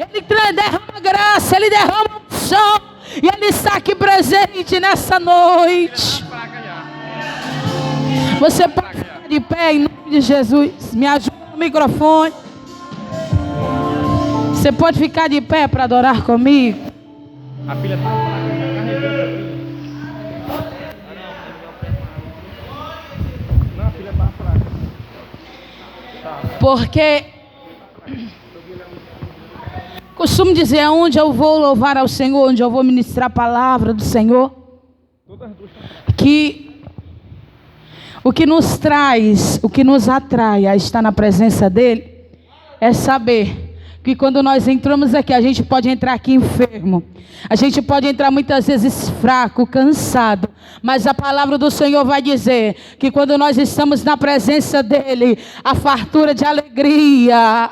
Ele derrama graça, Ele derrama unção. E Ele está aqui presente nessa noite. Você pode ficar de pé em nome de Jesus. Me ajuda no microfone. Você pode ficar de pé para adorar comigo. A filha está fraca, já carregou essa filha. Não, a filha está fraca. Porque costumo dizer, onde eu vou louvar ao Senhor, onde eu vou ministrar a palavra do Senhor, que o que nos traz, o que nos atrai a estar na presença dEle, é saber que quando nós entramos aqui, a gente pode entrar aqui enfermo, a gente pode entrar muitas vezes fraco, cansado, mas a palavra do Senhor vai dizer que quando nós estamos na presença dEle, a fartura de alegria.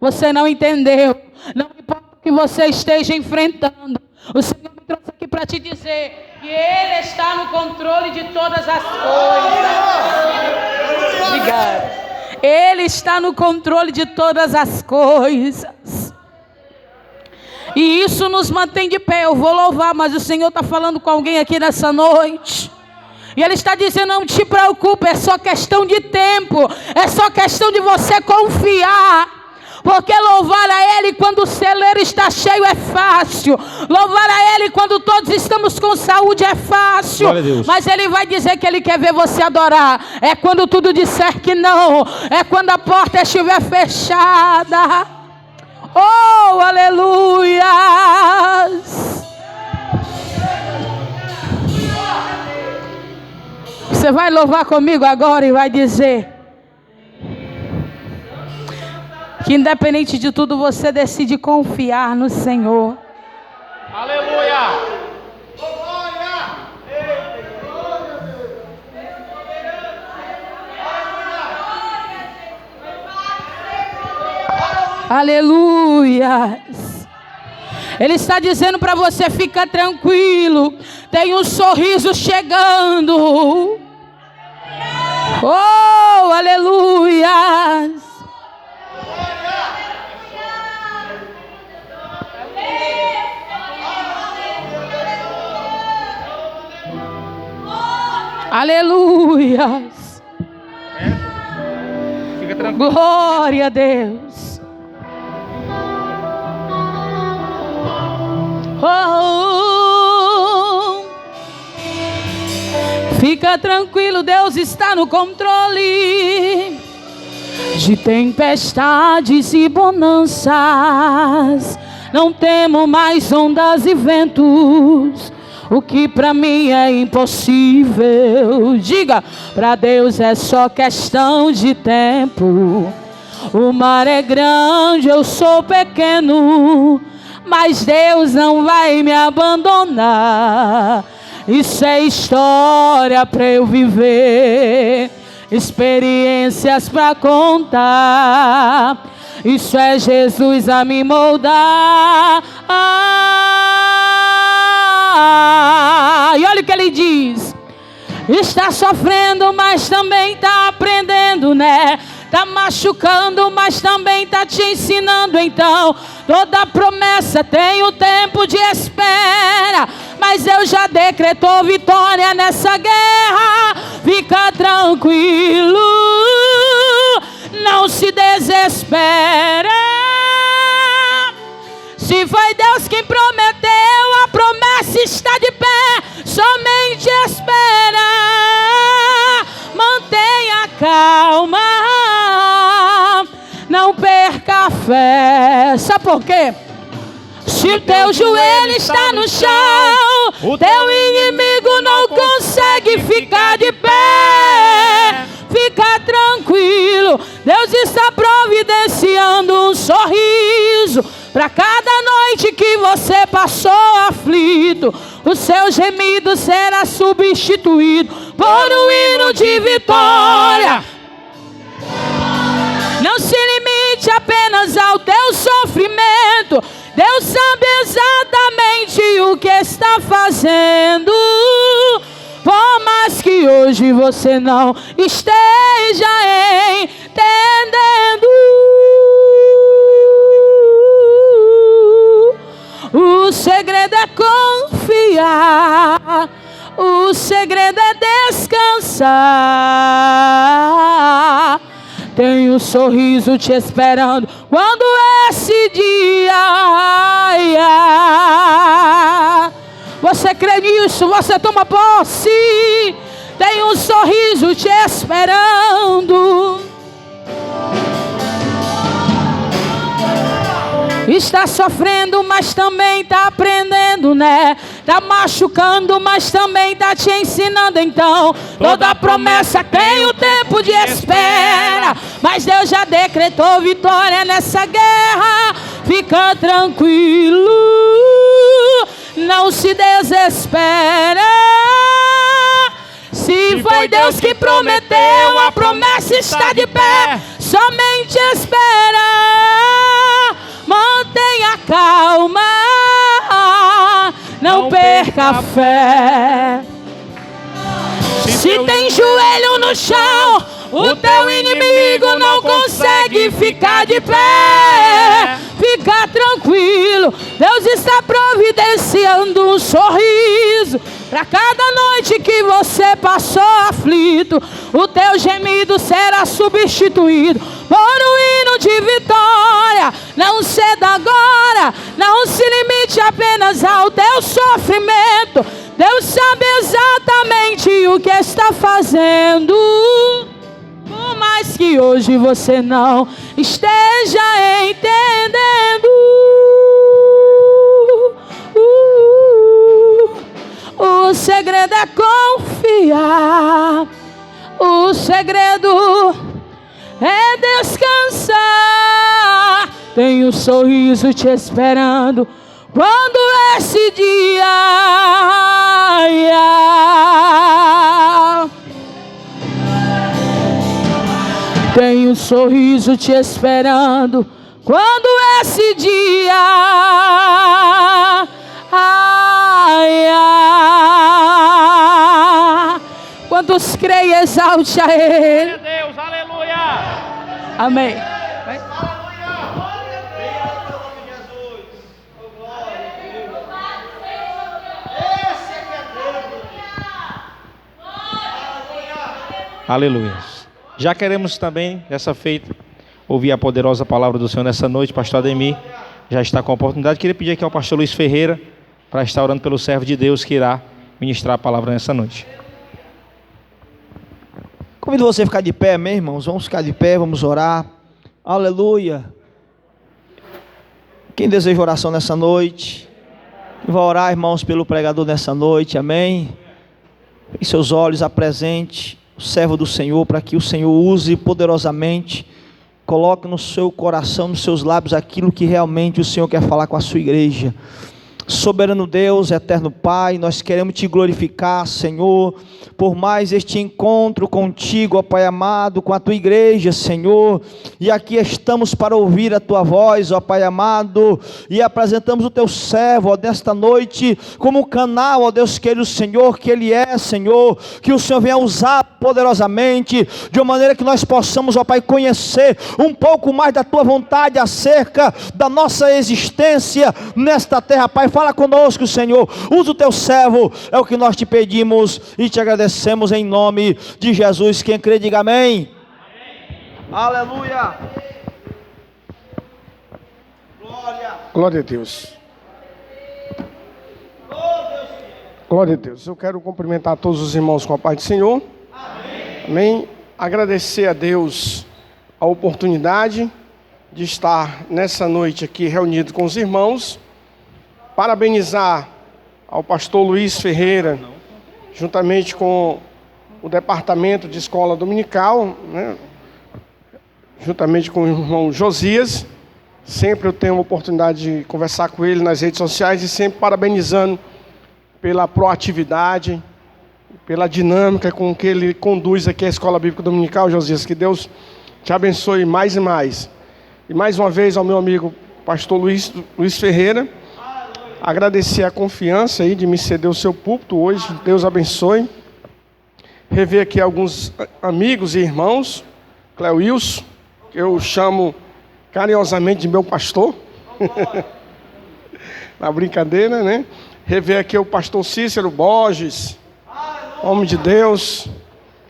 Você não entendeu? Não importa o que você esteja enfrentando, o Senhor me trouxe aqui para te dizer que Ele está no controle de todas as coisas. Obrigada. Ele está no controle de todas as coisas. E isso nos mantém de pé. Eu vou louvar, mas o Senhor está falando com alguém aqui nessa noite. E Ele está dizendo, não te preocupe, é só questão de tempo. É só questão de você confiar. Porque louvar a Ele quando o celeiro está cheio é fácil. Louvar a Ele quando todos estamos com saúde é fácil. Mas Ele vai dizer que Ele quer ver você adorar. É quando tudo disser que não. É quando a porta estiver fechada. Oh, aleluia! Você vai louvar comigo agora e vai dizer que independente de tudo você decide confiar no Senhor. Aleluia! Aleluia! Ele está dizendo para você, fica tranquilo, tem um sorriso chegando. Oh, aleluia! Aleluia! Fica tranquilo. Glória a Deus. Oh, fica tranquilo, Deus está no controle de tempestades e bonanças. Não temo mais ondas e ventos. O que para mim é impossível, diga, para Deus é só questão de tempo. O mar é grande, eu sou pequeno, mas Deus não vai me abandonar. Isso é história para eu viver, experiências para contar. Isso é Jesus a me moldar. E olha o que ele diz. Está sofrendo, mas também está aprendendo, né? Está machucando, mas também está te ensinando. Então, toda promessa tem o tempo de espera. Mas eu já decretou vitória nessa guerra. Fica tranquilo, não se desespera. Se foi Deus quem prometeu, a promessa está de pé. Somente espera, mantenha calma, não perca a fé. Sabe por quê? Se o teu joelho está no chão, o teu inimigo não consegue ficar de pé. Fica tranquilo, Deus está providenciando um sorriso para cada noite que você passou aflito. O seu gemido será substituído por um hino de vitória. Não se limite apenas ao teu sofrimento. Deus sabe exatamente o que está fazendo. Por mais que hoje você não esteja entendendo. segredo é confiar, o segredo é descansar. Tem um sorriso te esperando quando esse dia. Você crê nisso? Você toma posse. Tem um sorriso te esperando. Está sofrendo, mas também está aprendendo, né? Está machucando, mas também está te ensinando. Então, toda promessa tem um tempo de espera, mas Deus já decretou vitória nessa guerra. Fica tranquilo, não se desespera. Se foi Deus que prometeu, a promessa está de pé. Somente espera. Mantenha calma, não perca a fé. Se tem joelho no chão, o teu inimigo não consegue ficar de pé. Fica tranquilo, Deus está providenciando um sorriso para cada noite que você passou aflito. O teu gemido será substituído por um hino de vitória. Não ceda agora, não se limite apenas ao teu sofrimento. Deus sabe exatamente o que está fazendo. Por mais que hoje você não esteja entendendo, o segredo é confiar, o segredo é descansar. Tem um sorriso te esperando quando esse dia. Tem um sorriso te esperando quando esse dia. Quantos creem, exalte a Ele. Glória a Deus, aleluia. Amém. Aleluia. Já queremos também, dessa feita, ouvir a poderosa palavra do Senhor nessa noite. Pastor Ademir já está com a oportunidade. Queria pedir aqui ao pastor Luiz Ferreira para estar orando pelo servo de Deus que irá ministrar a palavra nessa noite. Convido você a ficar de pé, meus irmãos. Vamos ficar de pé, vamos orar. Aleluia. Quem deseja oração nessa noite? Vai orar, irmãos, pelo pregador nessa noite, amém? Em seus olhos apresente o servo do Senhor, para que o Senhor use poderosamente. Coloque no seu coração, nos seus lábios, aquilo que realmente o Senhor quer falar com a sua igreja. Soberano Deus, eterno Pai, nós queremos te glorificar, Senhor, por mais este encontro contigo, ó Pai amado, com a tua igreja, Senhor, e aqui estamos para ouvir a tua voz, ó Pai amado, e apresentamos o teu servo, ó, desta noite, como um canal, ó Deus querido, Senhor, que ele é, Senhor, que o Senhor venha usar poderosamente, de uma maneira que nós possamos, ó Pai, conhecer um pouco mais da tua vontade acerca da nossa existência nesta terra, Pai. Fala conosco, Senhor, usa o teu servo, é o que nós te pedimos e te agradecemos em nome de Jesus. Quem crê, diga amém. Aleluia. Glória a Deus. Glória a Deus. Eu quero cumprimentar todos os irmãos com a paz do Senhor. Amém. Agradecer a Deus a oportunidade de estar nessa noite aqui reunido com os irmãos. Parabenizar ao pastor Luiz Ferreira, juntamente com o departamento de escola dominical, né, juntamente com o irmão Josias. Sempre eu tenho a oportunidade de conversar com ele nas redes sociais e sempre parabenizando pela proatividade, pela dinâmica com que ele conduz aqui a Escola Bíblica Dominical. Josias, que Deus te abençoe mais e mais. E mais uma vez ao meu amigo pastor Luiz Ferreira, agradecer a confiança aí de me ceder o seu púlpito hoje. Deus abençoe. Rever aqui alguns amigos e irmãos. Cléo Wilson, que eu chamo carinhosamente de meu pastor. Na brincadeira, né? Rever aqui o pastor Cícero Borges, homem de Deus.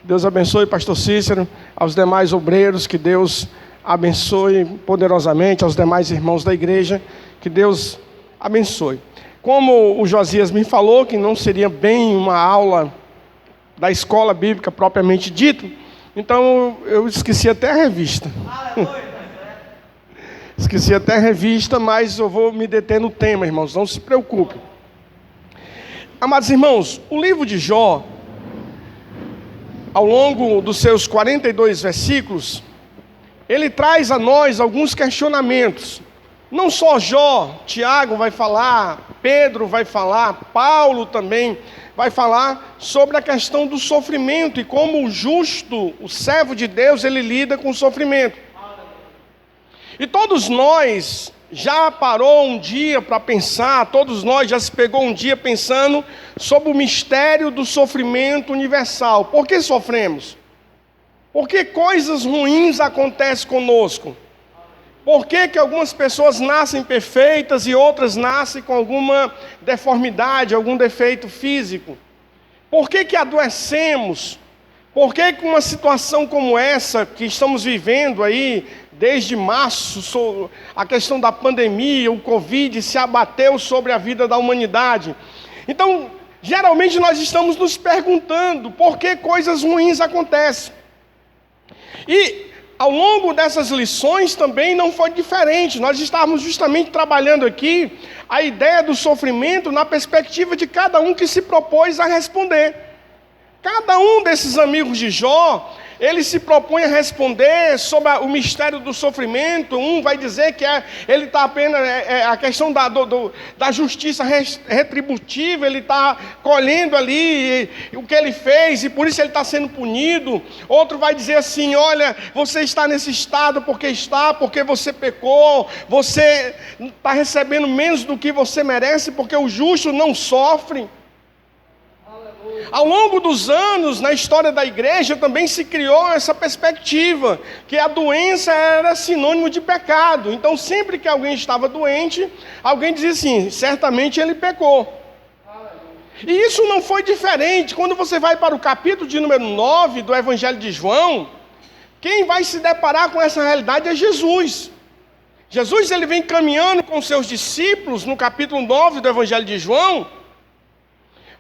Deus abençoe, pastor Cícero, aos demais obreiros, que Deus abençoe poderosamente, aos demais irmãos da igreja, que Deus abençoe. Como o Josias me falou, que não seria bem uma aula da escola bíblica propriamente dita, então eu esqueci até a revista. Esqueci até a revista, mas eu vou me deter no tema, irmãos, não se preocupem. Amados irmãos, o livro de Jó, ao longo dos seus 42 versículos, ele traz a nós alguns questionamentos. Não só Jó, Tiago vai falar, Pedro vai falar, Paulo também vai falar sobre a questão do sofrimento e como o justo, o servo de Deus, ele lida com o sofrimento. E todos nós já parou um dia para pensar, todos nós já se pegou um dia pensando sobre o mistério do sofrimento universal. Por que sofremos? Por que coisas ruins acontecem conosco? Por que algumas pessoas nascem perfeitas e outras nascem com alguma deformidade, algum defeito físico? Por que adoecemos? Por que uma situação como essa que estamos vivendo aí, desde março, a questão da pandemia, o Covid, se abateu sobre a vida da humanidade? Então, geralmente nós estamos nos perguntando por que coisas ruins acontecem. E ao longo dessas lições também não foi diferente. Nós estávamos justamente trabalhando aqui a ideia do sofrimento na perspectiva de cada um que se propôs a responder. Cada um desses amigos de Jó, ele se propõe a responder sobre o mistério do sofrimento. Um vai dizer que ele está apenas, a questão da justiça retributiva, ele está colhendo ali o que ele fez e por isso ele está sendo punido. Outro vai dizer assim, olha, você está nesse estado porque você pecou, você está recebendo menos do que você merece, porque o justo não sofre. Ao longo dos anos, na história da igreja, também se criou essa perspectiva, que a doença era sinônimo de pecado. Então, sempre que alguém estava doente, alguém dizia assim, certamente ele pecou. E isso não foi diferente. Quando você vai para o capítulo de número 9 do Evangelho de João, quem vai se deparar com essa realidade é Jesus. Jesus, ele vem caminhando com seus discípulos no capítulo 9 do Evangelho de João.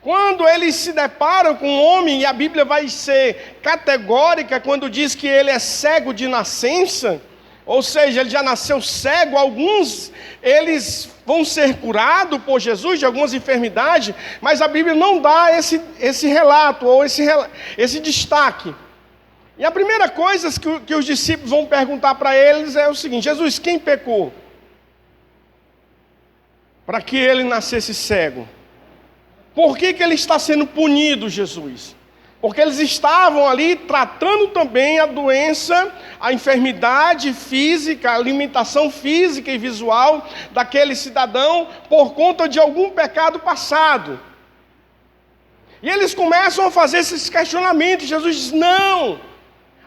Quando eles se deparam com um homem, e a Bíblia vai ser categórica quando diz que ele é cego de nascença, ou seja, ele já nasceu cego, alguns eles vão ser curados por Jesus de algumas enfermidades, mas a Bíblia não dá esse relato, ou esse destaque. E a primeira coisa que os discípulos vão perguntar para eles é o seguinte, Jesus, quem pecou? Para que ele nascesse cego? Por que ele está sendo punido, Jesus? Porque eles estavam ali tratando também a doença, a enfermidade física, a limitação física e visual daquele cidadão por conta de algum pecado passado. E eles começam a fazer esses questionamentos. Jesus diz, não,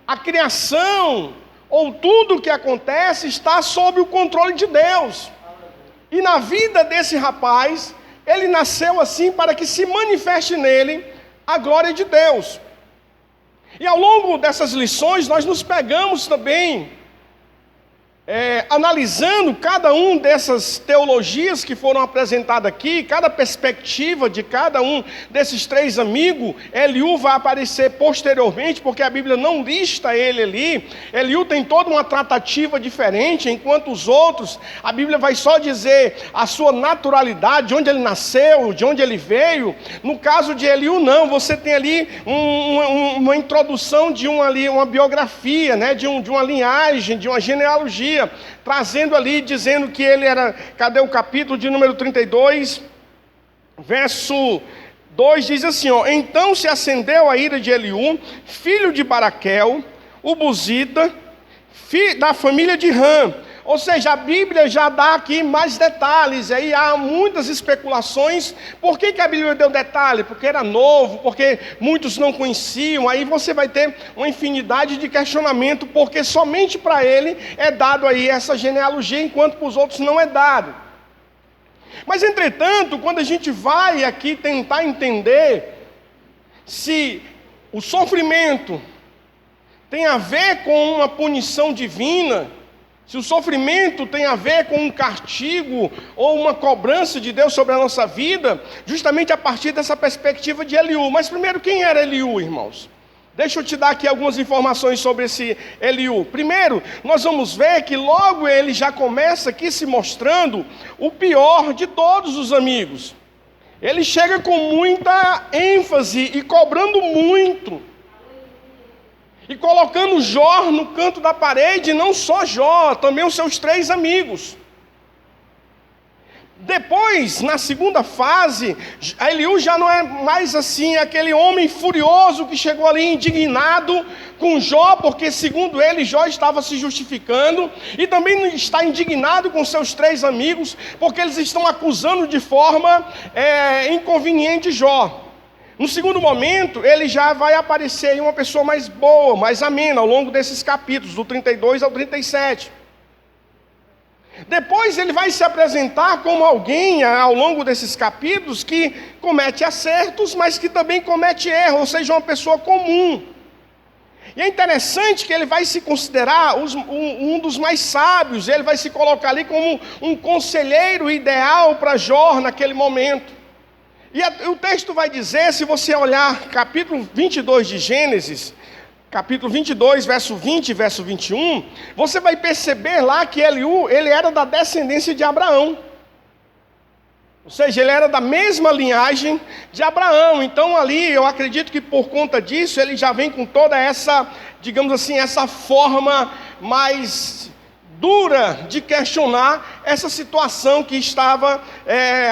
a criação ou tudo o que acontece está sob o controle de Deus. E na vida desse rapaz, ele nasceu assim para que se manifeste nele a glória de Deus. E ao longo dessas lições, nós nos pegamos também, analisando cada um dessas teologias que foram apresentadas aqui, cada perspectiva de cada um desses três amigos. Eliú vai aparecer posteriormente, porque a Bíblia não lista ele ali. Eliú tem toda uma tratativa diferente, enquanto os outros, a Bíblia vai só dizer a sua naturalidade, de onde ele nasceu, de onde ele veio. No caso de Eliú, não, você tem ali uma introdução de uma biografia, né, de uma linhagem, de uma genealogia, trazendo ali, dizendo que ele era, cadê o capítulo de número 32, verso 2, diz assim, ó, então se acendeu a ira de Eliú, filho de Baraquel, o Buzita, da família de Ram. Ou seja, a Bíblia já dá aqui mais detalhes, aí há muitas especulações. Por que a Bíblia deu detalhe? Porque era novo, porque muitos não conheciam, aí você vai ter uma infinidade de questionamento, porque somente para ele é dado aí essa genealogia, enquanto para os outros não é dado. Mas, entretanto, quando a gente vai aqui tentar entender se o sofrimento tem a ver com uma punição divina, se o sofrimento tem a ver com um castigo ou uma cobrança de Deus sobre a nossa vida, justamente a partir dessa perspectiva de Eliú. Mas primeiro, quem era Eliú, irmãos? Deixa eu te dar aqui algumas informações sobre esse Eliú. Primeiro, nós vamos ver que logo ele já começa aqui se mostrando o pior de todos os amigos. Ele chega com muita ênfase e cobrando muito. E colocando Jó no canto da parede, não só Jó, também os seus 3 amigos. Depois, na segunda fase, Eliú já não é mais assim, aquele homem furioso que chegou ali indignado com Jó, porque segundo ele, Jó estava se justificando, e também está indignado com seus 3 amigos, porque eles estão acusando de forma inconveniente Jó. No segundo momento, ele já vai aparecer aí uma pessoa mais boa, mais amena, ao longo desses capítulos, do 32 ao 37. Depois ele vai se apresentar como alguém, ao longo desses capítulos, que comete acertos, mas que também comete erros, ou seja, uma pessoa comum. E é interessante que ele vai se considerar um dos mais sábios, ele vai se colocar ali como um conselheiro ideal para Jó naquele momento. E o texto vai dizer, se você olhar capítulo 22 de Gênesis, capítulo 22, verso 20 e verso 21, você vai perceber lá que Eliú, ele era da descendência de Abraão. Ou seja, ele era da mesma linhagem de Abraão. Então ali, eu acredito que por conta disso, ele já vem com toda essa, digamos assim, essa forma mais dura de questionar essa situação que estava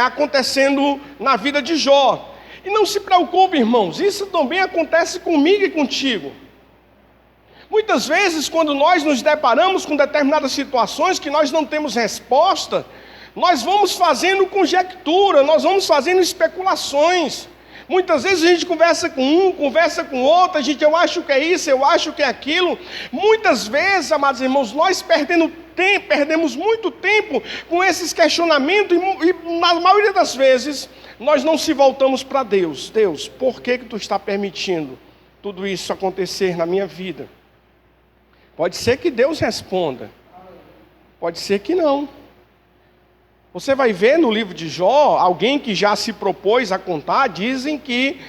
acontecendo na vida de Jó. E não se preocupe, irmãos, isso também acontece comigo e contigo. Muitas vezes, quando nós nos deparamos com determinadas situações que nós não temos resposta, nós vamos fazendo conjectura, nós vamos fazendo especulações. Muitas vezes a gente conversa com um, conversa com outro, eu acho que é isso, eu acho que é aquilo. Muitas vezes, amados irmãos, nós perdemos muito tempo com esses questionamentos e na maioria das vezes nós não se voltamos para Deus. Deus, por que tu está permitindo tudo isso acontecer na minha vida? Pode ser que Deus responda, pode ser que não. Você vai ver no livro de Jó, alguém que já se propôs a contar, dizem que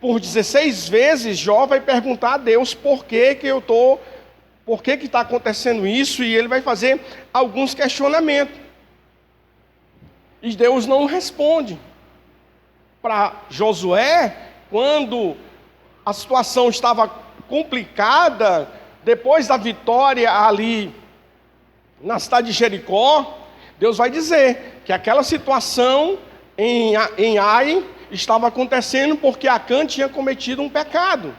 por 16 vezes Jó vai perguntar a Deus por que está acontecendo isso, e ele vai fazer alguns questionamentos. E Deus não responde. Para Josué, quando a situação estava complicada, depois da vitória ali na cidade de Jericó, Deus vai dizer que aquela situação em Ai estava acontecendo porque Acã tinha cometido um pecado.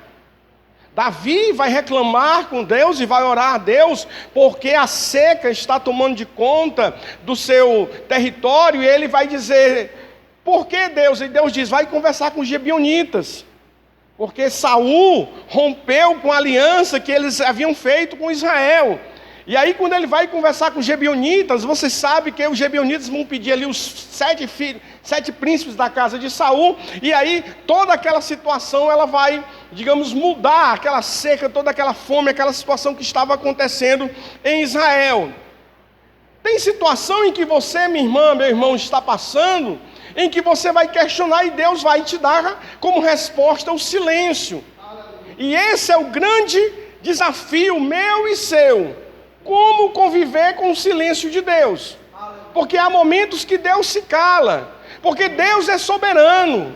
Davi vai reclamar com Deus e vai orar a Deus porque a seca está tomando de conta do seu território, e ele vai dizer, por que Deus? E Deus diz, vai conversar com os gibeonitas, porque Saul rompeu com a aliança que eles haviam feito com Israel. E aí quando ele vai conversar com os gibeonitas, você sabe que os gibeonitas vão pedir ali os 7 príncipes da casa de Saul, e aí toda aquela situação ela vai, digamos, mudar, aquela seca, toda aquela fome, aquela situação que estava acontecendo em Israel. Tem situação em que você, minha irmã, meu irmão, está passando, em que você vai questionar e Deus vai te dar como resposta o silêncio. E esse é o grande desafio meu e seu. Como conviver com o silêncio de Deus? Porque há momentos que Deus se cala, porque Deus é soberano.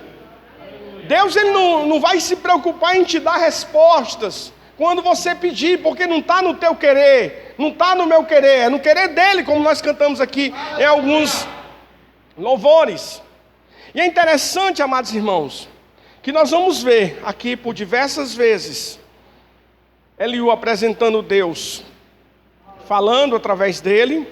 Deus ele não vai se preocupar em te dar respostas quando você pedir, porque não está no teu querer, não está no meu querer, é no querer dele, como nós cantamos aqui em alguns louvores. E é interessante, amados irmãos, que nós vamos ver aqui por diversas vezes Eliú apresentando Deus, falando através dele.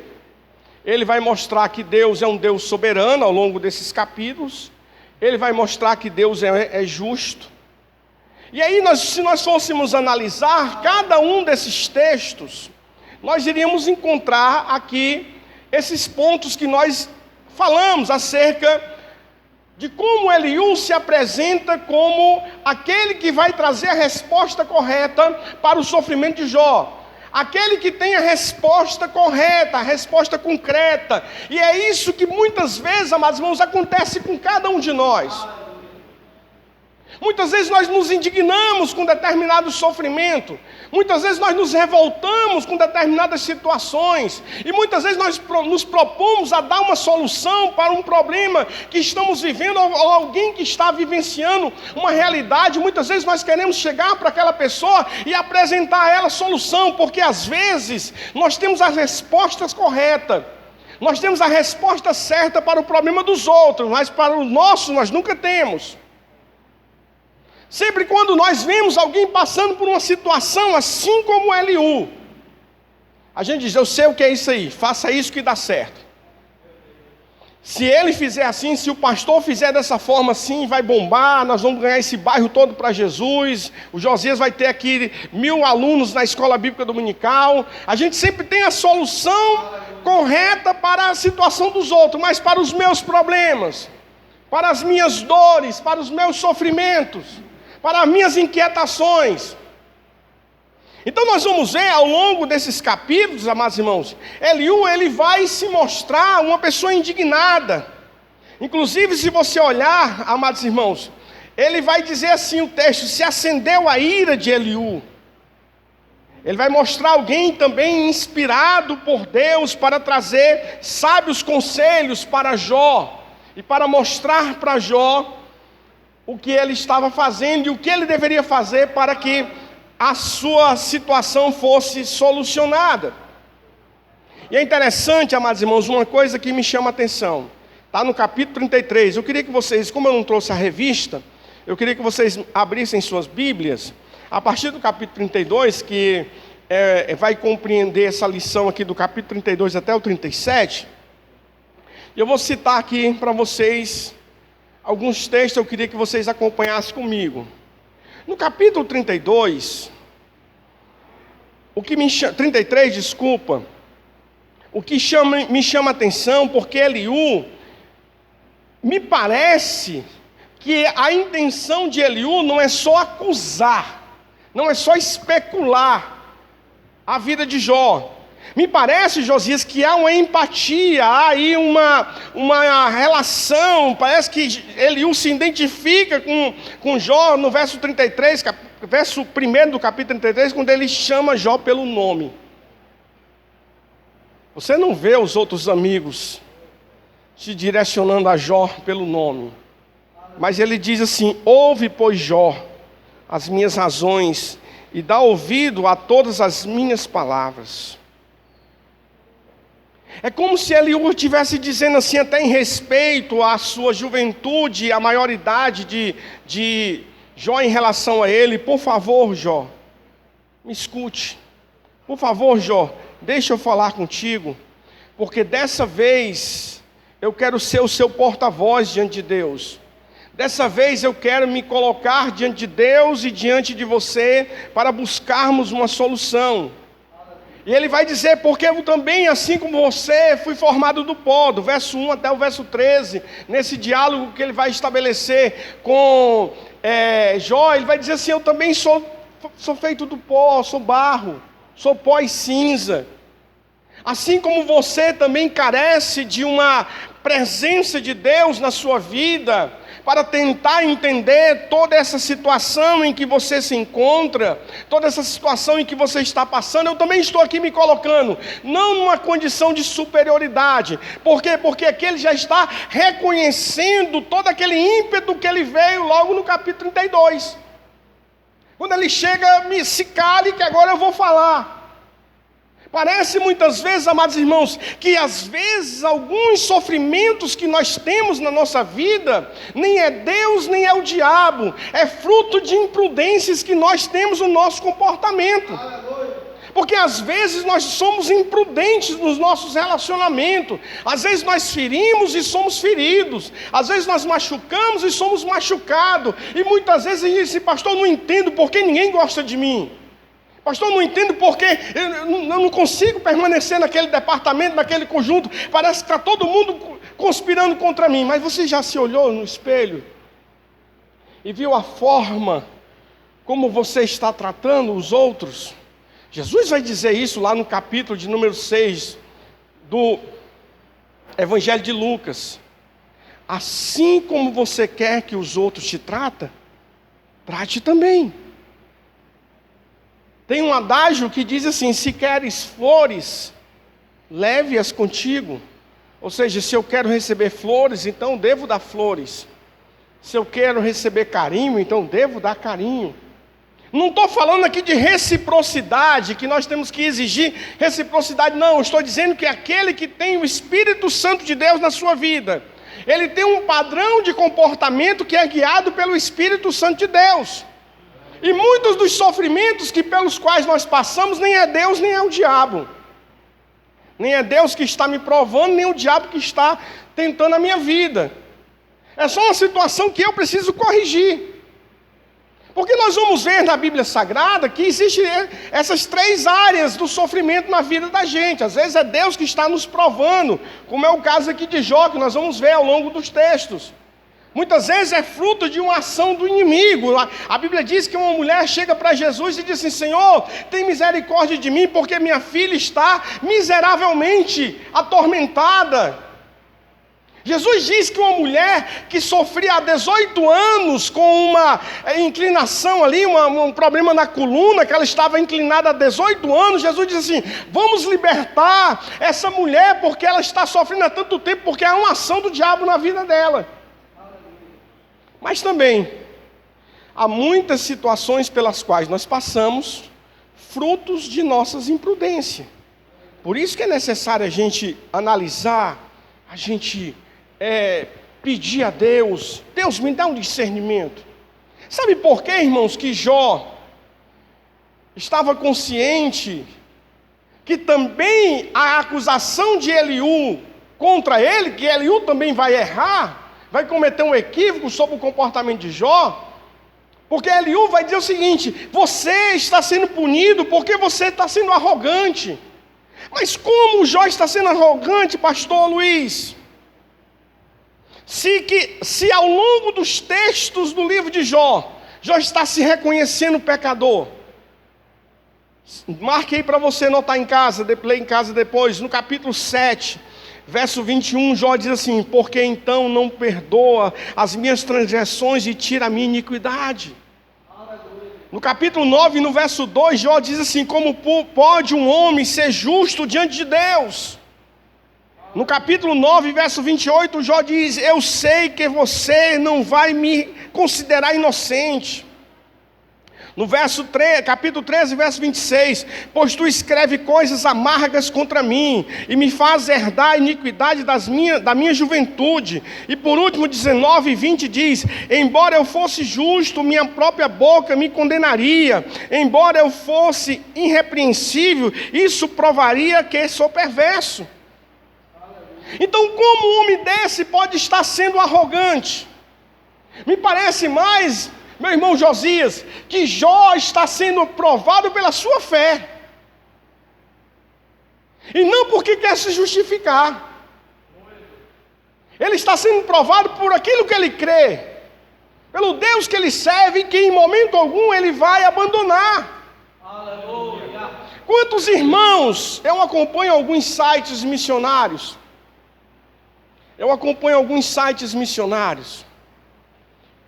Ele vai mostrar que Deus é um Deus soberano ao longo desses capítulos. Ele vai mostrar que Deus é justo. E aí, se nós fôssemos analisar cada um desses textos, nós iríamos encontrar aqui esses pontos que nós falamos acerca de como Eliú se apresenta como aquele que vai trazer a resposta correta para o sofrimento de Jó. Aquele que tem a resposta correta, a resposta concreta. E é isso que muitas vezes, amados irmãos, acontece com cada um de nós. Muitas vezes nós nos indignamos com determinado sofrimento. Muitas vezes nós nos revoltamos com determinadas situações. E muitas vezes nós nos propomos a dar uma solução para um problema que estamos vivendo, ou alguém que está vivenciando uma realidade. Muitas vezes nós queremos chegar para aquela pessoa e apresentar a ela a solução, porque às vezes nós temos as respostas corretas. Nós temos a resposta certa para o problema dos outros, mas para o nosso nós nunca temos. Sempre quando nós vemos alguém passando por uma situação assim como Eliú, a gente diz, eu sei o que é isso aí, faça isso que dá certo. Se ele fizer assim, se o pastor fizer dessa forma assim, vai bombar, nós vamos ganhar esse bairro todo para Jesus, o Josias vai ter aqui 1000 alunos na escola bíblica dominical. A gente sempre tem a solução correta para a situação dos outros, mas para os meus problemas, para as minhas dores, para os meus sofrimentos, para as minhas inquietações. Então nós vamos ver ao longo desses capítulos, amados irmãos, Eliú, ele vai se mostrar uma pessoa indignada. Inclusive, se você olhar, amados irmãos, ele vai dizer assim o texto, se acendeu a ira de Eliú. Ele vai mostrar alguém também inspirado por Deus para trazer sábios conselhos para Jó, e para mostrar para Jó o que ele estava fazendo e o que ele deveria fazer para que a sua situação fosse solucionada. E é interessante, amados irmãos, uma coisa que me chama a atenção. Está no capítulo 33. Eu queria que vocês, como eu não trouxe a revista, eu queria que vocês abrissem suas Bíblias, a partir do capítulo 32, que vai compreender essa lição aqui do capítulo 32 até o 37. E eu vou citar aqui para vocês alguns textos, eu queria que vocês acompanhassem comigo. No capítulo 32, 33, desculpa, o que me chama a atenção, porque Eliú, me parece que a intenção de Eliú não é só acusar, não é só especular a vida de Jó. Me parece, Josias, que há uma empatia, há aí uma relação. Parece que Eliú se identifica com Jó no verso 33, verso 1 do capítulo 33, quando ele chama Jó pelo nome. Você não vê os outros amigos se direcionando a Jó pelo nome. Mas ele diz assim, ouve, pois, Jó, as minhas razões, e dá ouvido a todas as minhas palavras. É como se Eliú estivesse dizendo assim, até em respeito à sua juventude, à maioridade de Jó em relação a ele. Por favor, Jó, me escute. Por favor, Jó, deixa eu falar contigo, porque dessa vez eu quero ser o seu porta-voz diante de Deus. Dessa vez eu quero me colocar diante de Deus e diante de você para buscarmos uma solução. E ele vai dizer, porque eu também, assim como você, fui formado do pó, do verso 1 até o verso 13, nesse diálogo que ele vai estabelecer com Jó, ele vai dizer assim, eu também sou feito do pó, sou barro, sou pó e cinza. Assim como você também carece de uma presença de Deus na sua vida, para tentar entender toda essa situação em que você se encontra, toda essa situação em que você está passando, eu também estou aqui me colocando, não numa condição de superioridade. Por quê? Porque aqui ele já está reconhecendo todo aquele ímpeto que ele veio logo no capítulo 32. Quando ele chega, se cale que agora eu vou falar. Parece muitas vezes, amados irmãos, que às vezes alguns sofrimentos que nós temos na nossa vida, nem é Deus, nem é o diabo, é fruto de imprudências que nós temos no nosso comportamento. Porque às vezes nós somos imprudentes nos nossos relacionamentos, às vezes nós ferimos e somos feridos, às vezes nós machucamos e somos machucados, e muitas vezes a gente diz, pastor, eu não entendo porque ninguém gosta de mim. Pastor, eu não entendo porque eu não consigo permanecer naquele departamento, naquele conjunto. Parece que está todo mundo conspirando contra mim. Mas você já se olhou no espelho e viu a forma como você está tratando os outros? Jesus vai dizer isso lá no capítulo de número 6 do Evangelho de Lucas. Assim como você quer que os outros te tratem, trate também. Tem um adágio que diz assim: se queres flores, leve-as contigo. Ou seja, se eu quero receber flores, então devo dar flores. Se eu quero receber carinho, então devo dar carinho. Não estou falando aqui de reciprocidade, que nós temos que exigir reciprocidade, não. Eu estou dizendo que aquele que tem o Espírito Santo de Deus na sua vida, ele tem um padrão de comportamento que é guiado pelo Espírito Santo de Deus. E muitos dos sofrimentos pelos quais nós passamos, nem é Deus, nem é o diabo. Nem é Deus que está me provando, nem o diabo que está tentando a minha vida. É só uma situação que eu preciso corrigir. Porque nós vamos ver na Bíblia Sagrada que existem essas 3 áreas do sofrimento na vida da gente. Às vezes é Deus que está nos provando, como é o caso aqui de Jó, que nós vamos ver ao longo dos textos. Muitas vezes é fruto de uma ação do inimigo. A Bíblia diz que uma mulher chega para Jesus e diz assim: Senhor, tem misericórdia de mim, porque minha filha está miseravelmente atormentada. Jesus diz que uma mulher que sofria há 18 anos com uma inclinação ali, um problema na coluna, que ela estava inclinada há 18 anos, Jesus diz assim: vamos libertar essa mulher, porque ela está sofrendo há tanto tempo, porque há uma ação do diabo na vida dela. Mas também, há muitas situações pelas quais nós passamos, frutos de nossas imprudências. Por isso que é necessário a gente analisar, a gente pedir a Deus: Deus, me dá um discernimento. Sabe por quê, irmãos, que Jó estava consciente que também a acusação de Eliú contra ele, que Eliú também vai errar, vai cometer um equívoco sobre o comportamento de Jó? Porque Eliú vai dizer o seguinte: você está sendo punido porque você está sendo arrogante. Mas como Jó está sendo arrogante, pastor Luiz? Se ao longo dos textos do livro de Jó, Jó está se reconhecendo pecador. Marque aí para você notar em casa, ler em casa depois, no capítulo 7, verso 21, Jó diz assim: porque então não perdoa as minhas transgressões e tira a minha iniquidade. No capítulo 9, no verso 2, Jó diz assim: como pode um homem ser justo diante de Deus? No capítulo 9, verso 28, Jó diz: eu sei que você não vai me considerar inocente. No capítulo 13, verso 26, pois tu escreve coisas amargas contra mim, e me faz herdar a iniquidade da minha juventude. E por último, 19 e 20 diz: embora eu fosse justo, minha própria boca me condenaria. Embora eu fosse irrepreensível, isso provaria que sou perverso. Então, como um homem desse pode estar sendo arrogante? Me parece mais, meu irmão Josias, que Jó está sendo provado pela sua fé, e não porque quer se justificar. Ele está sendo provado por aquilo que ele crê, pelo Deus que ele serve, e que em momento algum ele vai abandonar. Aleluia. Quantos irmãos, eu acompanho alguns sites missionários,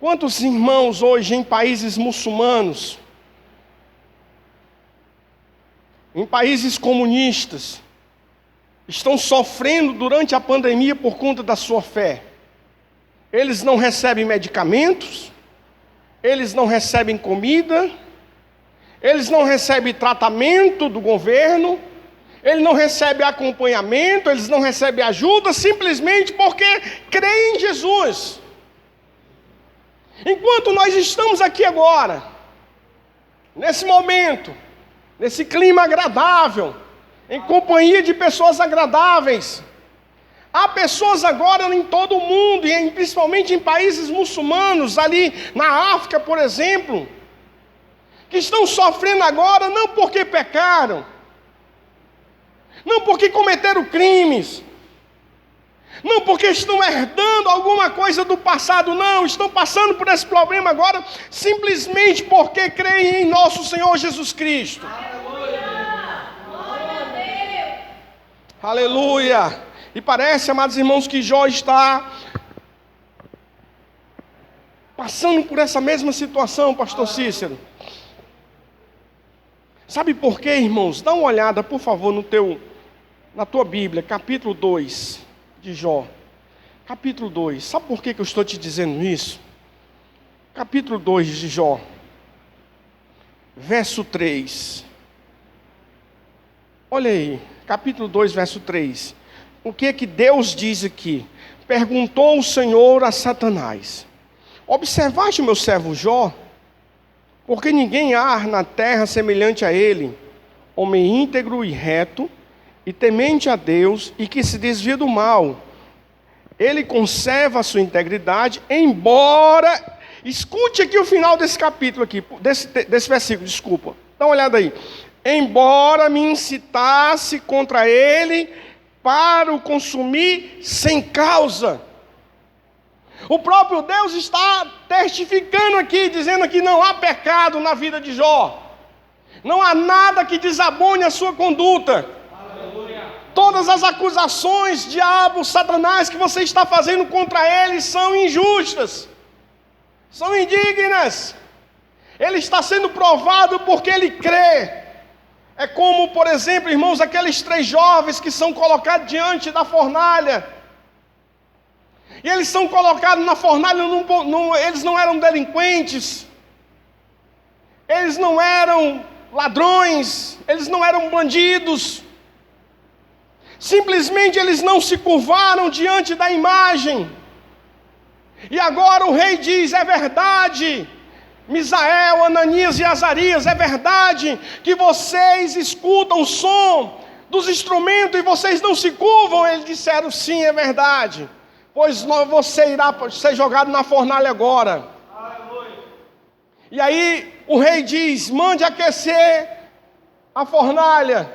quantos irmãos hoje em países muçulmanos, em países comunistas, estão sofrendo durante a pandemia por conta da sua fé? Eles não recebem medicamentos, eles não recebem comida, eles não recebem tratamento do governo, eles não recebem acompanhamento, eles não recebem ajuda, simplesmente porque creem em Jesus. Enquanto nós estamos aqui agora, nesse momento, nesse clima agradável, em companhia de pessoas agradáveis, há pessoas agora em todo o mundo, e principalmente em países muçulmanos, ali na África, por exemplo, que estão sofrendo agora não porque pecaram, não porque cometeram crimes, Não porque estão herdando alguma coisa do passado, não. Estão passando por esse problema agora simplesmente porque creem em nosso Senhor Jesus Cristo. Aleluia. E parece, amados irmãos, que Jó está passando por essa mesma situação, pastor Cícero. Sabe por quê, irmãos? Dá uma olhada, por favor, na tua Bíblia, capítulo 2 de Jó. Capítulo 2. Sabe por que eu estou te dizendo isso? Capítulo 2 de Jó. Verso 3. Olha aí, capítulo 2, verso 3. O que é que Deus diz aqui? Perguntou o Senhor a Satanás: observaste o meu servo Jó? Porque ninguém há na terra semelhante a ele, homem íntegro e reto, e temente a Deus, e que se desvia do mal. Ele conserva a sua integridade, embora... Escute aqui o final desse capítulo aqui, desse versículo, desculpa. Dá uma olhada aí. Embora me incitasse contra ele para o consumir sem causa. O próprio Deus está testificando aqui, dizendo que não há pecado na vida de Jó. Não há nada que desabone a sua conduta. Aleluia. Todas as acusações, diabo, Satanás, que você está fazendo contra ele são injustas. São indignas. Ele está sendo provado porque ele crê. É como, por exemplo, irmãos, aqueles 3 jovens que são colocados diante da fornalha. E eles são colocados na fornalha, eles não eram delinquentes, eles não eram ladrões, eles não eram bandidos. Simplesmente eles não se curvaram diante da imagem. E agora o rei diz: é verdade, Misael, Ananias e Azarias, é verdade que vocês escutam o som dos instrumentos e vocês não se curvam. Eles disseram: sim, é verdade. Pois você irá ser jogado na fornalha agora. Aleluia. E aí o rei diz: mande aquecer a fornalha.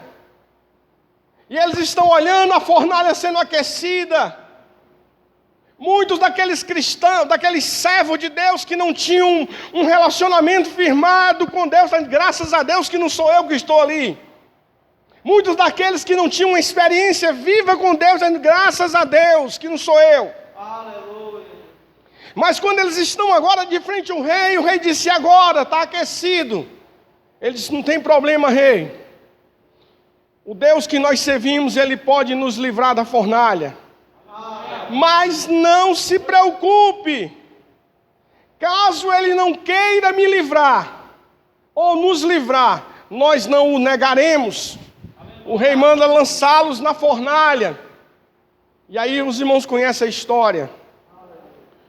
E eles estão olhando a fornalha sendo aquecida. Muitos daqueles cristãos, daqueles servos de Deus que não tinham um relacionamento firmado com Deus, graças a Deus que não sou eu que estou ali. Muitos daqueles que não tinham uma experiência viva com Deus, graças a Deus que não sou eu. Aleluia. Mas quando eles estão agora de frente ao rei, o rei disse: agora está aquecido. Ele disse: não tem problema, rei. O Deus que nós servimos, ele pode nos livrar da fornalha. Mas não se preocupe. Caso ele não queira me livrar, ou nos livrar, nós não o negaremos. O rei manda lançá-los na fornalha. E aí os irmãos conhecem a história.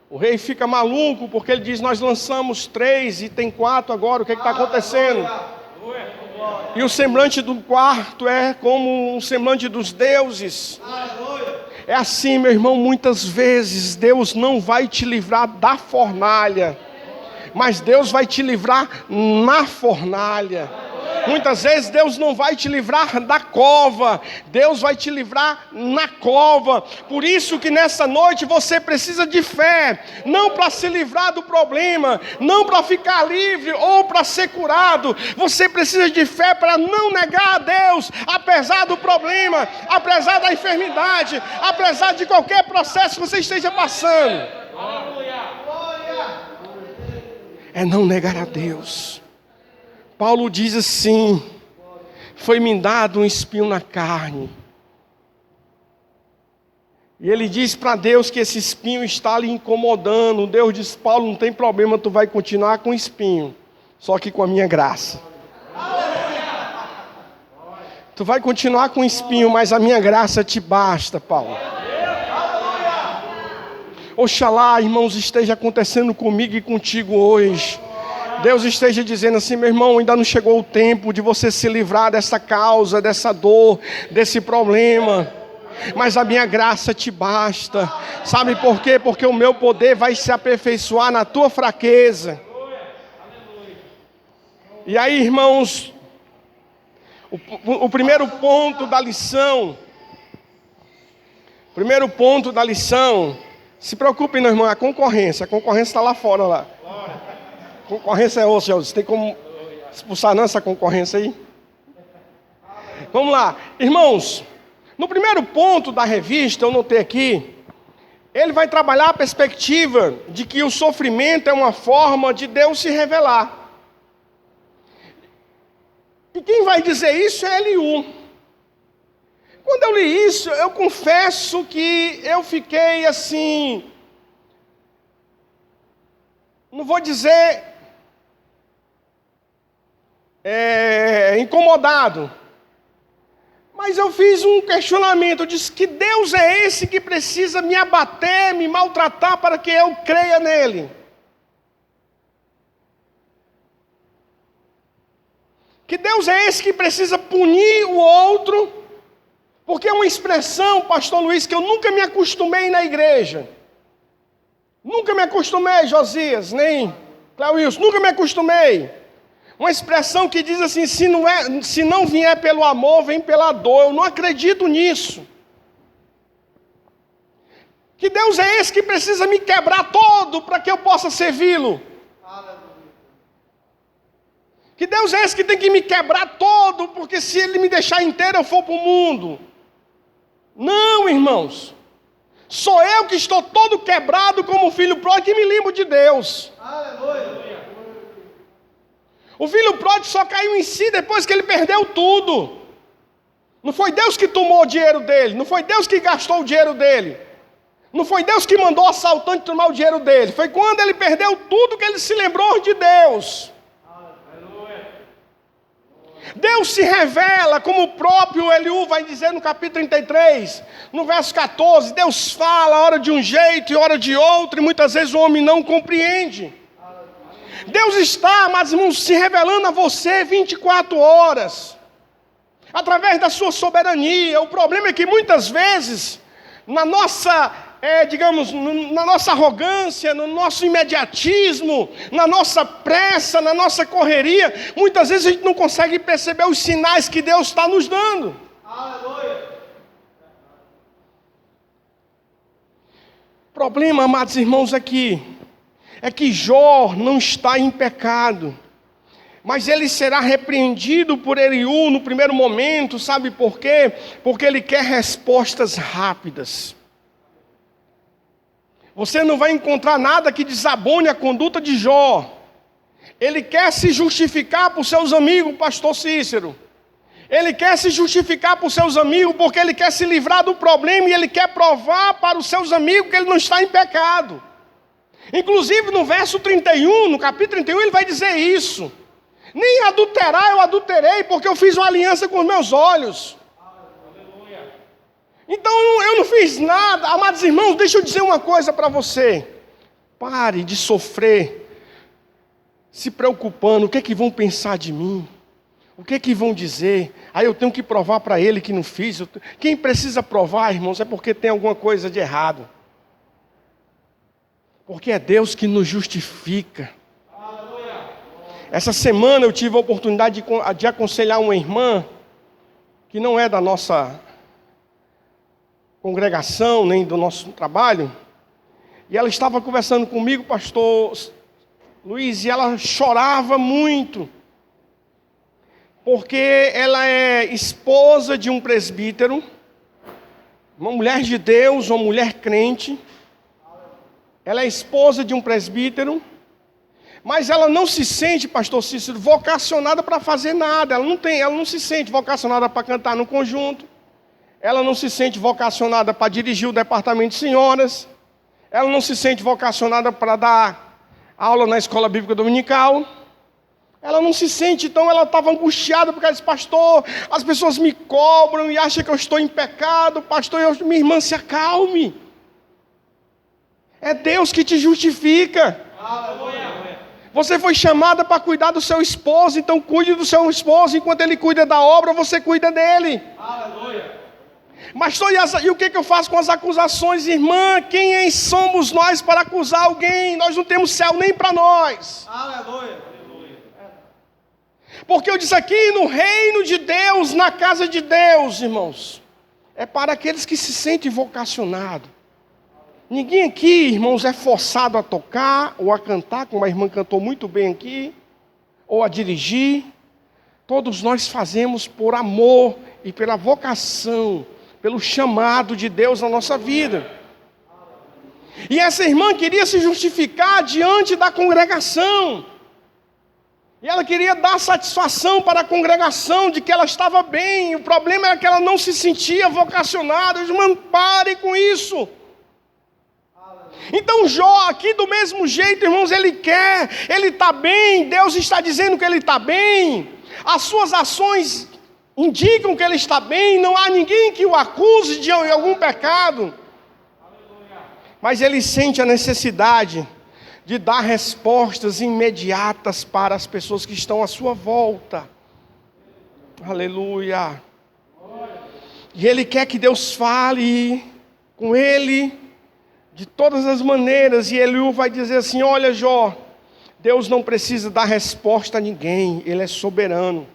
O rei fica maluco porque ele diz: nós lançamos 3 e tem 4 agora, o que está acontecendo? E o semblante do quarto é como um semblante dos deuses. É assim, meu irmão, muitas vezes Deus não vai te livrar da fornalha, mas Deus vai te livrar na fornalha. Muitas vezes Deus não vai te livrar da cova, Deus vai te livrar na cova. Por isso que nessa noite você precisa de fé, não para se livrar do problema, não para ficar livre ou para ser curado. Você precisa de fé para não negar a Deus, apesar do problema, apesar da enfermidade, apesar de qualquer processo que você esteja passando. É não negar a Deus. Paulo diz assim: foi-me dado um espinho na carne. E ele diz para Deus que esse espinho está lhe incomodando. Deus diz: Paulo, não tem problema, tu vai continuar com o espinho, só que com a minha graça. Tu vai continuar com o espinho, mas a minha graça te basta, Paulo. Oxalá, irmãos, esteja acontecendo comigo e contigo hoje. Deus esteja dizendo assim: meu irmão, ainda não chegou o tempo de você se livrar dessa causa, dessa dor, desse problema, mas a minha graça te basta. Sabe por quê? Porque o meu poder vai se aperfeiçoar na tua fraqueza. E aí, irmãos, o primeiro ponto da lição, Primeiro ponto da lição. Se preocupe, meu irmão, a concorrência. A concorrência está lá fora, lá. Concorrência é osso, você tem como expulsar não essa concorrência aí? Vamos lá. Irmãos, no primeiro ponto da revista, eu notei aqui, ele vai trabalhar a perspectiva de que o sofrimento é uma forma de Deus se revelar. E quem vai dizer isso é Eliú. Quando eu li isso, eu confesso que eu fiquei assim, não vou dizer incomodado, mas eu fiz um questionamento. Eu disse: que Deus é esse que precisa me abater, me maltratar para que eu creia nele? Que Deus é esse que precisa punir o outro? Porque é uma expressão, pastor Luiz, que eu nunca me acostumei na igreja. Nunca me acostumei, Josias, nem Cláudio, nunca me acostumei. Uma expressão que diz assim: se não vier pelo amor, vem pela dor. Eu não acredito nisso. Que Deus é esse que precisa me quebrar todo para que eu possa servi-lo? Que Deus é esse que tem que me quebrar todo, porque se Ele me deixar inteiro, eu for para o mundo? Não, irmãos. Sou eu que estou todo quebrado como filho pródigo que me lembro de Deus. Aleluia. O filho pródigo só caiu em si depois que ele perdeu tudo. Não foi Deus que tomou o dinheiro dele. Não foi Deus que gastou o dinheiro dele. Não foi Deus que mandou o assaltante tomar o dinheiro dele. Foi quando ele perdeu tudo que ele se lembrou de Deus. Deus se revela, como o próprio Eliú vai dizer no capítulo 33, no verso 14. Deus fala, hora de um jeito e hora de outro, e muitas vezes o homem não compreende. Deus está, amados irmãos, se revelando a você 24 horas, através da sua soberania. O problema é que muitas vezes, na nossa na nossa arrogância, no nosso imediatismo, na nossa pressa, na nossa correria, muitas vezes a gente não consegue perceber os sinais que Deus está nos dando. Aleluia. O problema, amados irmãos, é que Jó não está em pecado, mas ele será repreendido por Eliú no primeiro momento. Sabe por quê? Porque ele quer respostas rápidas. Você não vai encontrar nada que desabone a conduta de Jó. Ele quer se justificar por seus amigos, pastor Cícero. Ele quer se justificar por seus amigos porque ele quer se livrar do problema e ele quer provar para os seus amigos que ele não está em pecado. Inclusive no verso 31, no capítulo 31, ele vai dizer isso. Nem adulterar eu adulterei, porque eu fiz uma aliança com os meus olhos. Então eu não fiz nada. Amados irmãos, deixa eu dizer uma coisa para você. Pare de sofrer, se preocupando, o que é que vão pensar de mim? O que é que vão dizer? Aí eu tenho que provar para ele que não fiz. Quem precisa provar, irmãos, é porque tem alguma coisa de errado. Porque é Deus que nos justifica. Essa semana eu tive a oportunidade de aconselhar uma irmã que não é da nossa congregação, nem do nosso trabalho, e ela estava conversando comigo, pastor Luiz, e ela chorava muito, porque ela é esposa de um presbítero, uma mulher de Deus, uma mulher crente. Ela é esposa de um presbítero, mas ela não se sente, pastor Cícero, vocacionada para fazer nada. Ela não se sente vocacionada para cantar no conjunto. Ela não se sente vocacionada para dirigir o departamento de senhoras. Ela não se sente vocacionada para dar aula na escola bíblica dominical. Ela não se sente, então ela estava angustiada, porque ela disse: pastor, as pessoas me cobram e acham que eu estou em pecado. Pastor, minha irmã, se acalme. É Deus que te justifica. Aleluia. Você foi chamada para cuidar do seu esposo, então cuide do seu esposo. Enquanto ele cuida da obra, você cuida dele. Aleluia. Mas e o que eu faço com as acusações? Irmã, quem somos nós para acusar alguém? Nós não temos céu nem para nós. Aleluia. Porque eu disse aqui, no reino de Deus, na casa de Deus, irmãos, é para aqueles que se sentem vocacionados. Ninguém aqui, irmãos, é forçado a tocar ou a cantar, como a irmã cantou muito bem aqui, ou a dirigir. Todos nós fazemos por amor e pela vocação, pelo chamado de Deus na nossa vida. E essa irmã queria se justificar diante da congregação. E ela queria dar satisfação para a congregação de que ela estava bem. O problema era que ela não se sentia vocacionada. Irmão, pare com isso. Então Jó aqui do mesmo jeito, irmãos, ele está bem. Deus está dizendo que ele está bem. As suas ações indicam que ele está bem. Não há ninguém que o acuse de algum pecado. Mas ele sente a necessidade de dar respostas imediatas para as pessoas que estão à sua volta. Aleluia. E ele quer que Deus fale com ele de todas as maneiras. E Eliú vai dizer assim: olha, Jó, Deus não precisa dar resposta a ninguém, Ele é soberano.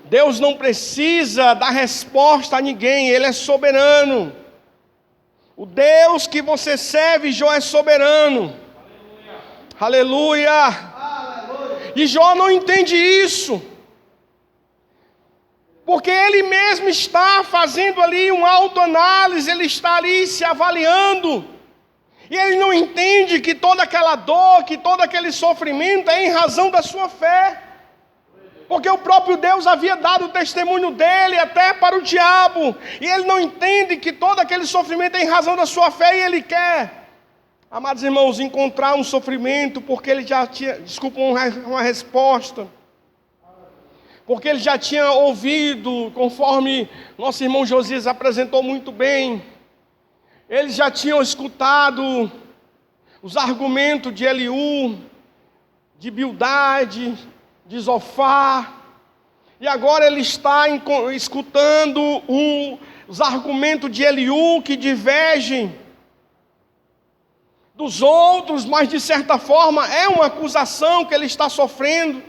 Deus não precisa dar resposta a ninguém, Ele é soberano. O Deus que você serve, Jó, é soberano. Aleluia. Aleluia. E Jó não entende isso, porque ele mesmo está fazendo ali uma autoanálise, ele está ali se avaliando. E ele não entende que toda aquela dor, que todo aquele sofrimento é em razão da sua fé. Porque o próprio Deus havia dado o testemunho dele até para o diabo. E ele não entende que todo aquele sofrimento é em razão da sua fé. E ele quer, amados irmãos, encontrar um sofrimento porque ele já tinha, uma resposta. Porque ele já tinha ouvido, conforme nosso irmão Josias apresentou muito bem. Eles já tinham escutado os argumentos de Eliú, de Bildade, de Zofar, e agora ele está escutando os argumentos de Eliú que divergem dos outros, mas de certa forma é uma acusação que ele está sofrendo.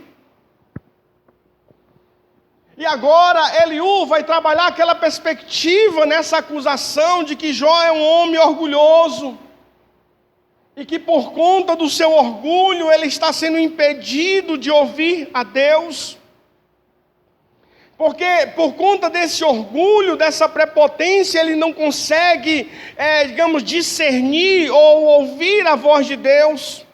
E agora Eliú vai trabalhar aquela perspectiva nessa acusação de que Jó é um homem orgulhoso, e que por conta do seu orgulho ele está sendo impedido de ouvir a Deus. Porque por conta desse orgulho, dessa prepotência, ele não consegue, discernir ou ouvir a voz de Deus.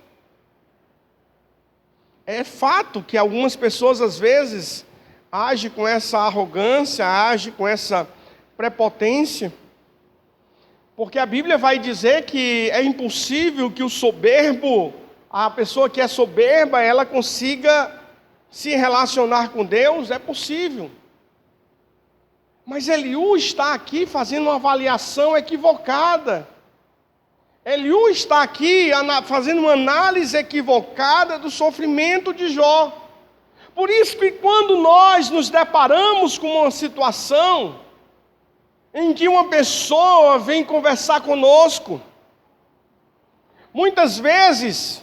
É fato que algumas pessoas às vezes agem com essa arrogância, agem com essa prepotência. Porque a Bíblia vai dizer que é impossível que o soberbo, a pessoa que é soberba, ela consiga se relacionar com Deus. É possível. Mas Eliú está aqui fazendo uma avaliação equivocada. Eliú está aqui fazendo uma análise equivocada do sofrimento de Jó. Por isso que quando nós nos deparamos com uma situação em que uma pessoa vem conversar conosco, muitas vezes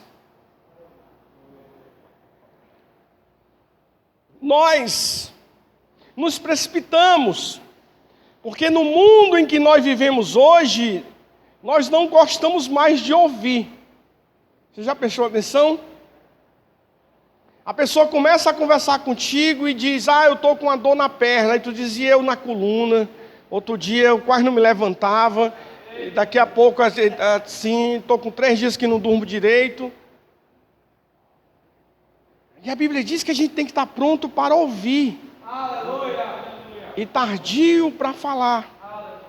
nós nos precipitamos, porque no mundo em que nós vivemos hoje, nós não gostamos mais de ouvir. Você já prestou atenção? A pessoa começa a conversar contigo e diz: eu estou com uma dor na perna, e tu dizia: eu na coluna. Outro dia eu quase não me levantava, e daqui a pouco assim, estou com 3 dias que não durmo direito. E a Bíblia diz que a gente tem que estar pronto para ouvir. Aleluia. E tardio para falar. Aleluia.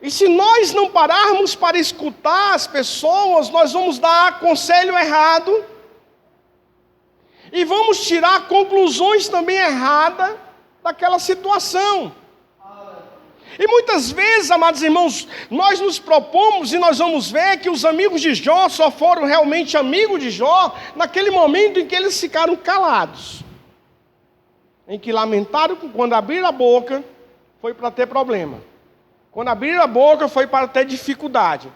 E se nós não pararmos para escutar as pessoas, nós vamos dar conselho errado. E vamos tirar conclusões também erradas daquela situação. E muitas vezes, amados irmãos, nós nos propomos e nós vamos ver que os amigos de Jó só foram realmente amigos de Jó naquele momento em que eles ficaram calados. Em que lamentaram quando abriram a boca, foi para ter problema. Quando abriram a boca, foi para ter dificuldade.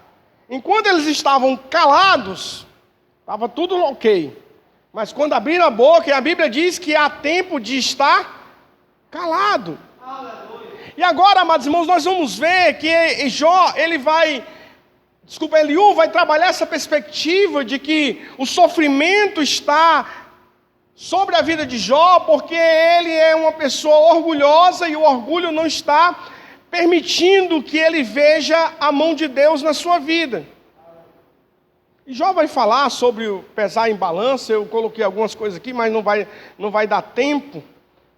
Enquanto eles estavam calados, estava tudo ok. Mas quando abriram a boca, a Bíblia diz que há tempo de estar calado. E agora, amados irmãos, nós vamos ver que Eliú vai trabalhar essa perspectiva de que o sofrimento está sobre a vida de Jó, porque ele é uma pessoa orgulhosa e o orgulho não está permitindo que ele veja a mão de Deus na sua vida. E Jó vai falar sobre o pesar em balança. Eu coloquei algumas coisas aqui, mas não vai dar tempo,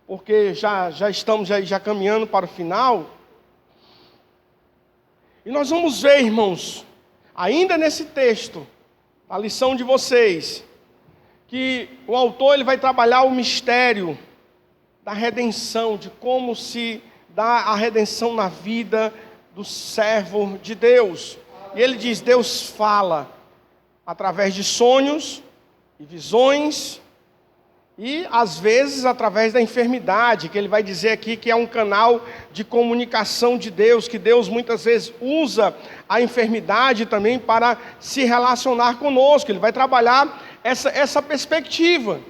porque já estamos caminhando para o final. E nós vamos ver, irmãos, ainda nesse texto, a lição de vocês, que o autor ele vai trabalhar o mistério da redenção, de como se dá a redenção na vida do servo de Deus. E ele diz: Deus fala através de sonhos e visões, e às vezes através da enfermidade, que ele vai dizer aqui que é um canal de comunicação de Deus, que Deus muitas vezes usa a enfermidade também para se relacionar conosco. Ele vai trabalhar essa perspectiva.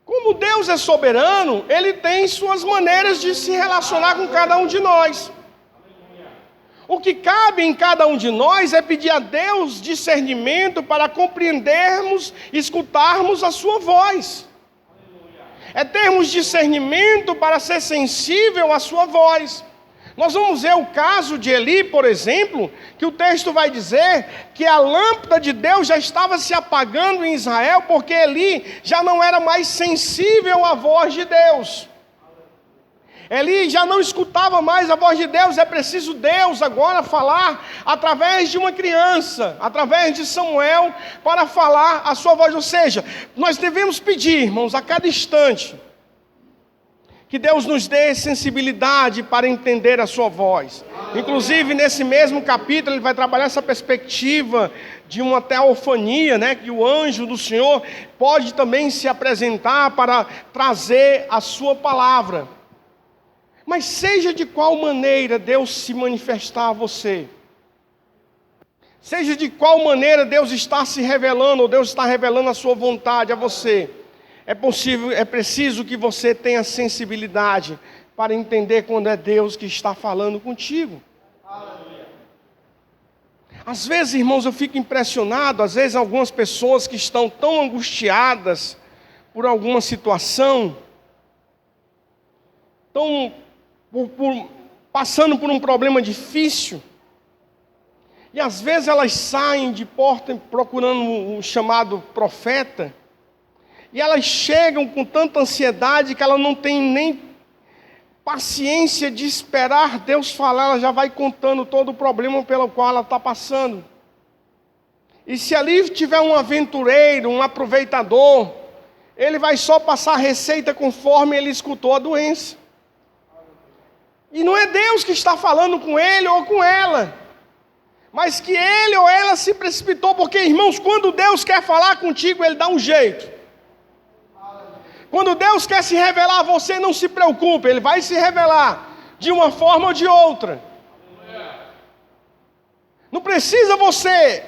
Como Deus é soberano, Ele tem suas maneiras de se relacionar com cada um de nós. O que cabe em cada um de nós é pedir a Deus discernimento para compreendermos e escutarmos a sua voz. É termos discernimento para ser sensível à sua voz. Nós vamos ver o caso de Eli, por exemplo, que o texto vai dizer que a lâmpada de Deus já estava se apagando em Israel, porque Eli já não era mais sensível à voz de Deus. Eli já não escutava mais a voz de Deus. É preciso Deus agora falar através de uma criança, através de Samuel, para falar a sua voz. Ou seja, nós devemos pedir, irmãos, a cada instante, que Deus nos dê sensibilidade para entender a sua voz. Inclusive, nesse mesmo capítulo, ele vai trabalhar essa perspectiva de uma teofania, né? Que o anjo do Senhor pode também se apresentar para trazer a sua palavra. Mas seja de qual maneira Deus se manifestar a você, seja de qual maneira Deus está se revelando, ou Deus está revelando a sua vontade a você, é preciso que você tenha sensibilidade para entender quando é Deus que está falando contigo. Às vezes, irmãos, eu fico impressionado, às vezes algumas pessoas que estão tão angustiadas por alguma situação, passando por um problema difícil, e às vezes elas saem de porta procurando um chamado profeta, e elas chegam com tanta ansiedade que ela não tem nem paciência de esperar Deus falar. Ela já vai contando todo o problema pelo qual ela está passando. E se ali tiver um aventureiro, um aproveitador, ele vai só passar a receita conforme ele escutou a doença. E não é Deus que está falando com ele ou com ela, mas que ele ou ela se precipitou. Porque, irmãos, quando Deus quer falar contigo, Ele dá um jeito. Quando Deus quer se revelar a você, não se preocupe, Ele vai se revelar de uma forma ou de outra. Não precisa você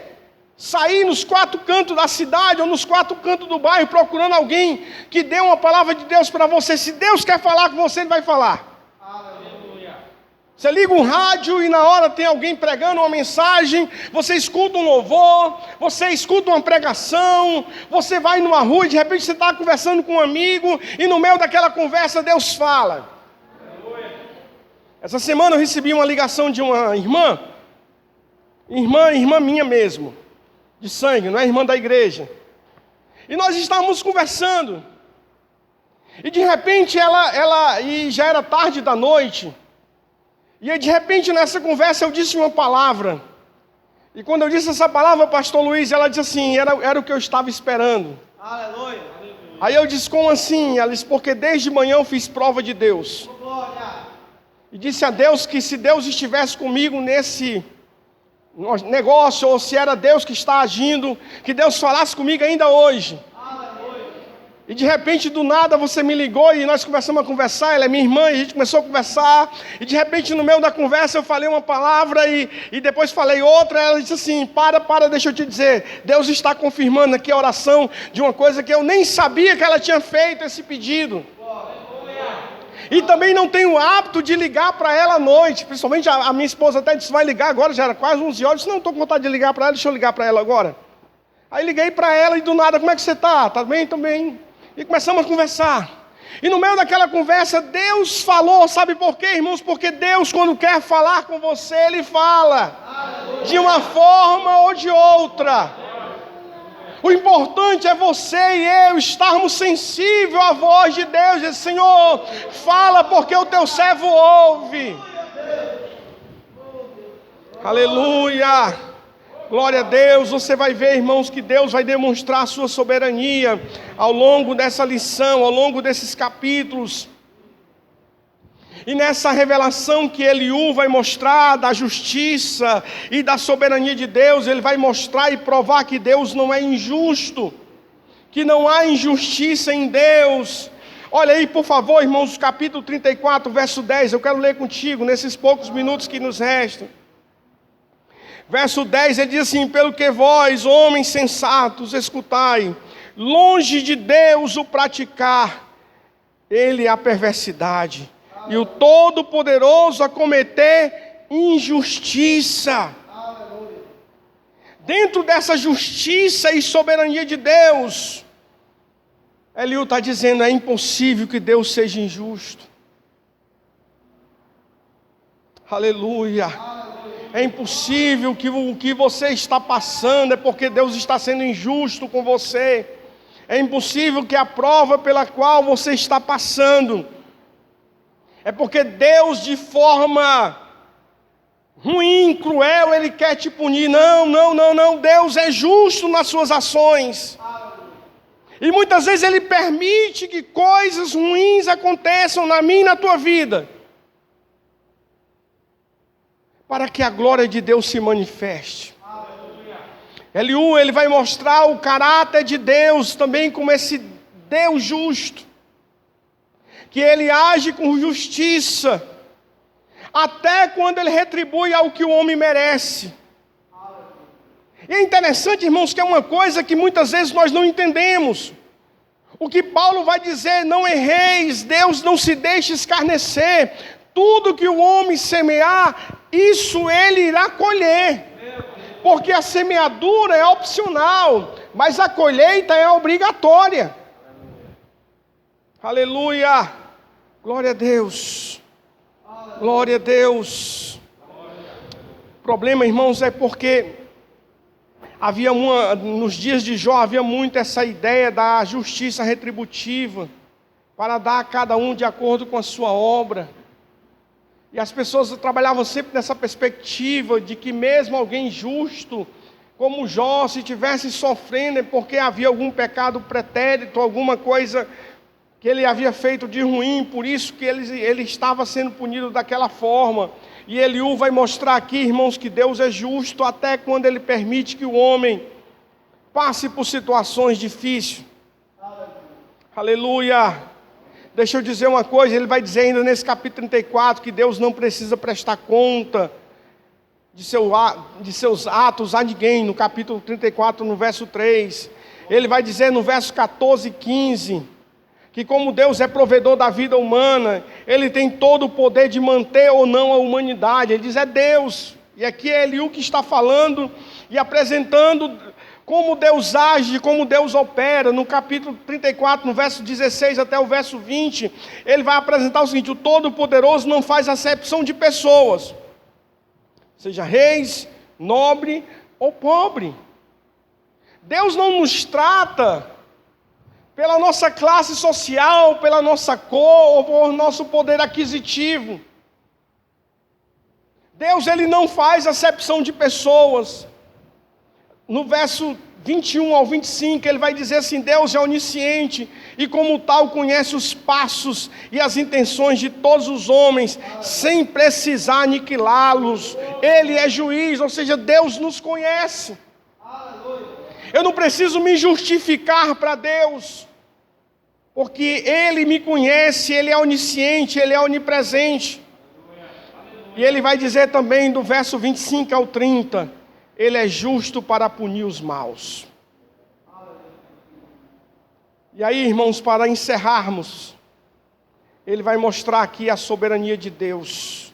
sair nos 4 cantos da cidade ou nos 4 cantos do bairro procurando alguém que dê uma palavra de Deus para você. Se Deus quer falar com você, Ele vai falar. Você liga um rádio e na hora tem alguém pregando uma mensagem, você escuta um louvor, você escuta uma pregação, você vai numa rua e de repente você está conversando com um amigo e no meio daquela conversa Deus fala. Essa semana eu recebi uma ligação de uma irmã minha mesmo, de sangue, não é irmã da igreja. E nós estávamos conversando, e de repente e já era tarde da noite, e aí, de repente, nessa conversa, eu disse uma palavra. E quando eu disse essa palavra, pastor Luiz, ela disse assim, era o que eu estava esperando. Aleluia. Aí eu disse, como assim? Ela disse, porque desde manhã eu fiz prova de Deus. E disse a Deus que se Deus estivesse comigo nesse negócio, ou se era Deus que está agindo, que Deus falasse comigo ainda hoje. E de repente, do nada, você me ligou e nós começamos a conversar. Ela é minha irmã e a gente começou a conversar. E de repente, no meio da conversa, eu falei uma palavra e depois falei outra. Ela disse assim, para, deixa eu te dizer. Deus está confirmando aqui a oração de uma coisa que eu nem sabia que ela tinha feito esse pedido. E também não tenho o hábito de ligar para ela à noite. Principalmente a minha esposa até disse, vai ligar agora, já era quase 11 horas. Eu disse, não estou com vontade de ligar para ela, deixa eu ligar para ela agora. Aí liguei para ela e do nada, como é que você está? Está bem? Estou bem. E começamos a conversar. E no meio daquela conversa, Deus falou, sabe por quê, irmãos? Porque Deus, quando quer falar com você, Ele fala. De uma forma ou de outra. O importante é você e eu estarmos sensíveis à voz de Deus. Diz, Senhor, fala porque o teu servo ouve. Aleluia. Glória a Deus. Você vai ver, irmãos, que Deus vai demonstrar a sua soberania ao longo dessa lição, ao longo desses capítulos. E nessa revelação que Eliú vai mostrar da justiça e da soberania de Deus, ele vai mostrar e provar que Deus não é injusto, que não há injustiça em Deus. Olha aí, por favor, irmãos, capítulo 34, verso 10, eu quero ler contigo nesses poucos minutos que nos restam. Verso 10, ele diz assim, pelo que vós, homens sensatos, escutai, longe de Deus o praticar, ele é a perversidade. E o Todo-Poderoso a cometer injustiça. Dentro dessa justiça e soberania de Deus, Eliú está dizendo, é impossível que Deus seja injusto. Aleluia. É impossível que o que você está passando é porque Deus está sendo injusto com você. É impossível que a prova pela qual você está passando é porque Deus, de forma ruim, cruel, Ele quer te punir. Não. Deus é justo nas suas ações. E muitas vezes Ele permite que coisas ruins aconteçam na minha e na tua vida, para que a glória de Deus se manifeste. Eliú, ele vai mostrar o caráter de Deus também como esse Deus justo, que Ele age com justiça, até quando Ele retribui ao que o homem merece. E é interessante, irmãos, que é uma coisa que muitas vezes nós não entendemos. O que Paulo vai dizer, não erreis, Deus não se deixa escarnecer. Tudo que o homem semear, isso ele irá colher. Porque a semeadura é opcional, mas a colheita é obrigatória. Aleluia. Glória a Deus. Glória a Deus. O problema, irmãos, é porque nos dias de Jó havia muito essa ideia da justiça retributiva, para dar a cada um de acordo com a sua obra. E as pessoas trabalhavam sempre nessa perspectiva de que mesmo alguém justo, como Jó, se estivesse sofrendo é porque havia algum pecado pretérito, alguma coisa que ele havia feito de ruim, por isso que ele estava sendo punido daquela forma. E Eliú vai mostrar aqui, irmãos, que Deus é justo até quando Ele permite que o homem passe por situações difíceis. Aleluia. Deixa eu dizer uma coisa, ele vai dizer ainda nesse capítulo 34, que Deus não precisa prestar conta de seus atos a ninguém, no capítulo 34, no verso 3. Ele vai dizer no verso 14 e 15, que como Deus é provedor da vida humana, Ele tem todo o poder de manter ou não a humanidade. Ele diz, é Deus. E aqui é Eliú que está falando e apresentando como Deus age, como Deus opera. No capítulo 34, no verso 16 até o verso 20, ele vai apresentar o seguinte: o Todo-Poderoso não faz acepção de pessoas, seja reis, nobre ou pobre. Deus não nos trata pela nossa classe social, pela nossa cor ou por nosso poder aquisitivo. Deus, Ele não faz acepção de pessoas. No verso 21 ao 25, ele vai dizer assim: Deus é onisciente e como tal conhece os passos e as intenções de todos os homens, sem precisar aniquilá-los. Ele é juiz, ou seja, Deus nos conhece. Eu não preciso me justificar para Deus, porque Ele me conhece, Ele é onisciente, Ele é onipresente. E Ele vai dizer também do verso 25 ao 30, Ele é justo para punir os maus. E aí, irmãos, para encerrarmos, ele vai mostrar aqui a soberania de Deus.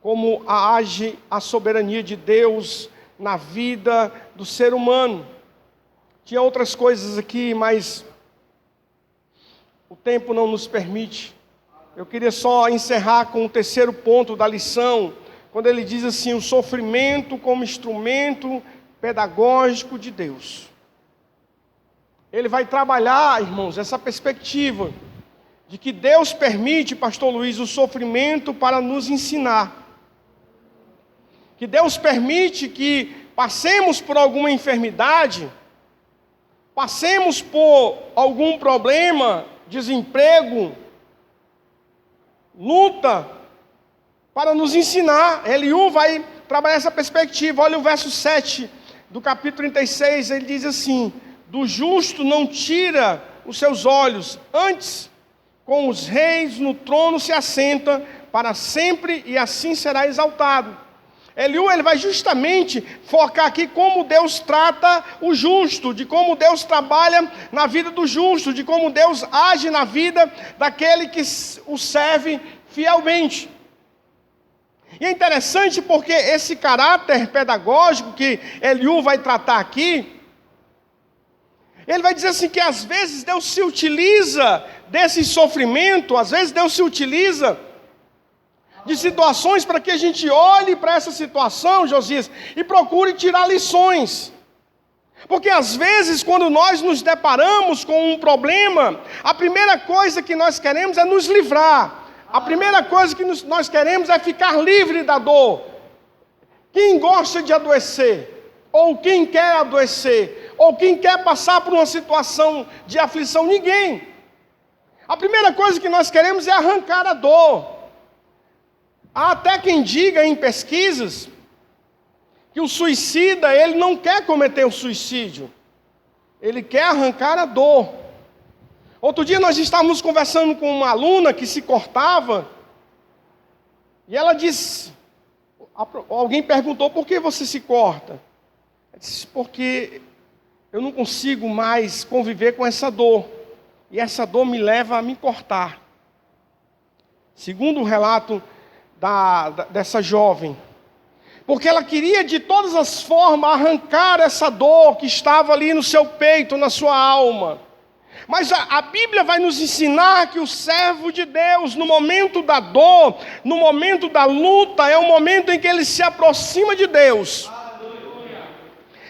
Como age a soberania de Deus na vida do ser humano. Tinha outras coisas aqui, mas o tempo não nos permite. Eu queria só encerrar com o terceiro ponto da lição, quando ele diz assim: o sofrimento como instrumento pedagógico de Deus. Ele vai trabalhar, irmãos, essa perspectiva de que Deus permite, pastor Luiz, o sofrimento para nos ensinar. Que Deus permite que passemos por alguma enfermidade, passemos por algum problema, desemprego, luta, para nos ensinar. Eliú vai trabalhar essa perspectiva. Olha o verso 7 do capítulo 36, ele diz assim: do justo não tira os seus olhos, antes com os reis no trono se assenta para sempre, e assim será exaltado. Eliú, ele vai justamente focar aqui como Deus trata o justo, de como Deus trabalha na vida do justo, de como Deus age na vida daquele que o serve fielmente. E é interessante porque esse caráter pedagógico que Eliú vai tratar aqui, ele vai dizer assim que às vezes Deus se utiliza desse sofrimento, às vezes Deus se utiliza de situações para que a gente olhe para essa situação, Josias, e procure tirar lições. Porque às vezes, quando nós nos deparamos com um problema, a primeira coisa que nós queremos é nos livrar. A primeira coisa que nós queremos é ficar livre da dor. Quem gosta de adoecer? Ou quem quer adoecer? Ou quem quer passar por uma situação de aflição? Ninguém. A primeira coisa que nós queremos é arrancar a dor. Há até quem diga em pesquisas que o suicida, ele não quer cometer o suicídio. Ele quer arrancar a dor. Outro dia nós estávamos conversando com uma aluna que se cortava, e ela disse, alguém perguntou: por que você se corta? Ela disse: porque eu não consigo mais conviver com essa dor, e essa dor me leva a me cortar. Segundo o relato dessa jovem, porque ela queria de todas as formas arrancar essa dor que estava ali no seu peito, na sua alma. Mas a Bíblia vai nos ensinar que o servo de Deus, no momento da dor, no momento da luta, é o momento em que ele se aproxima de Deus,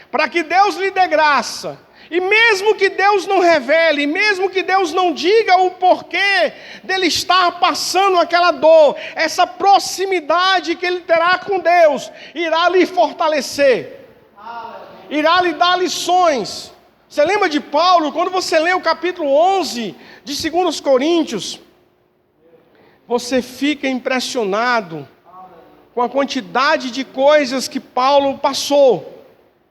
para que Deus lhe dê graça. E mesmo que Deus não revele, mesmo que Deus não diga o porquê dele estar passando aquela dor, essa proximidade que ele terá com Deus irá lhe fortalecer, irá lhe dar lições. Você lembra de Paulo, quando você lê o capítulo 11 de 2 Coríntios, você fica impressionado com a quantidade de coisas que Paulo passou,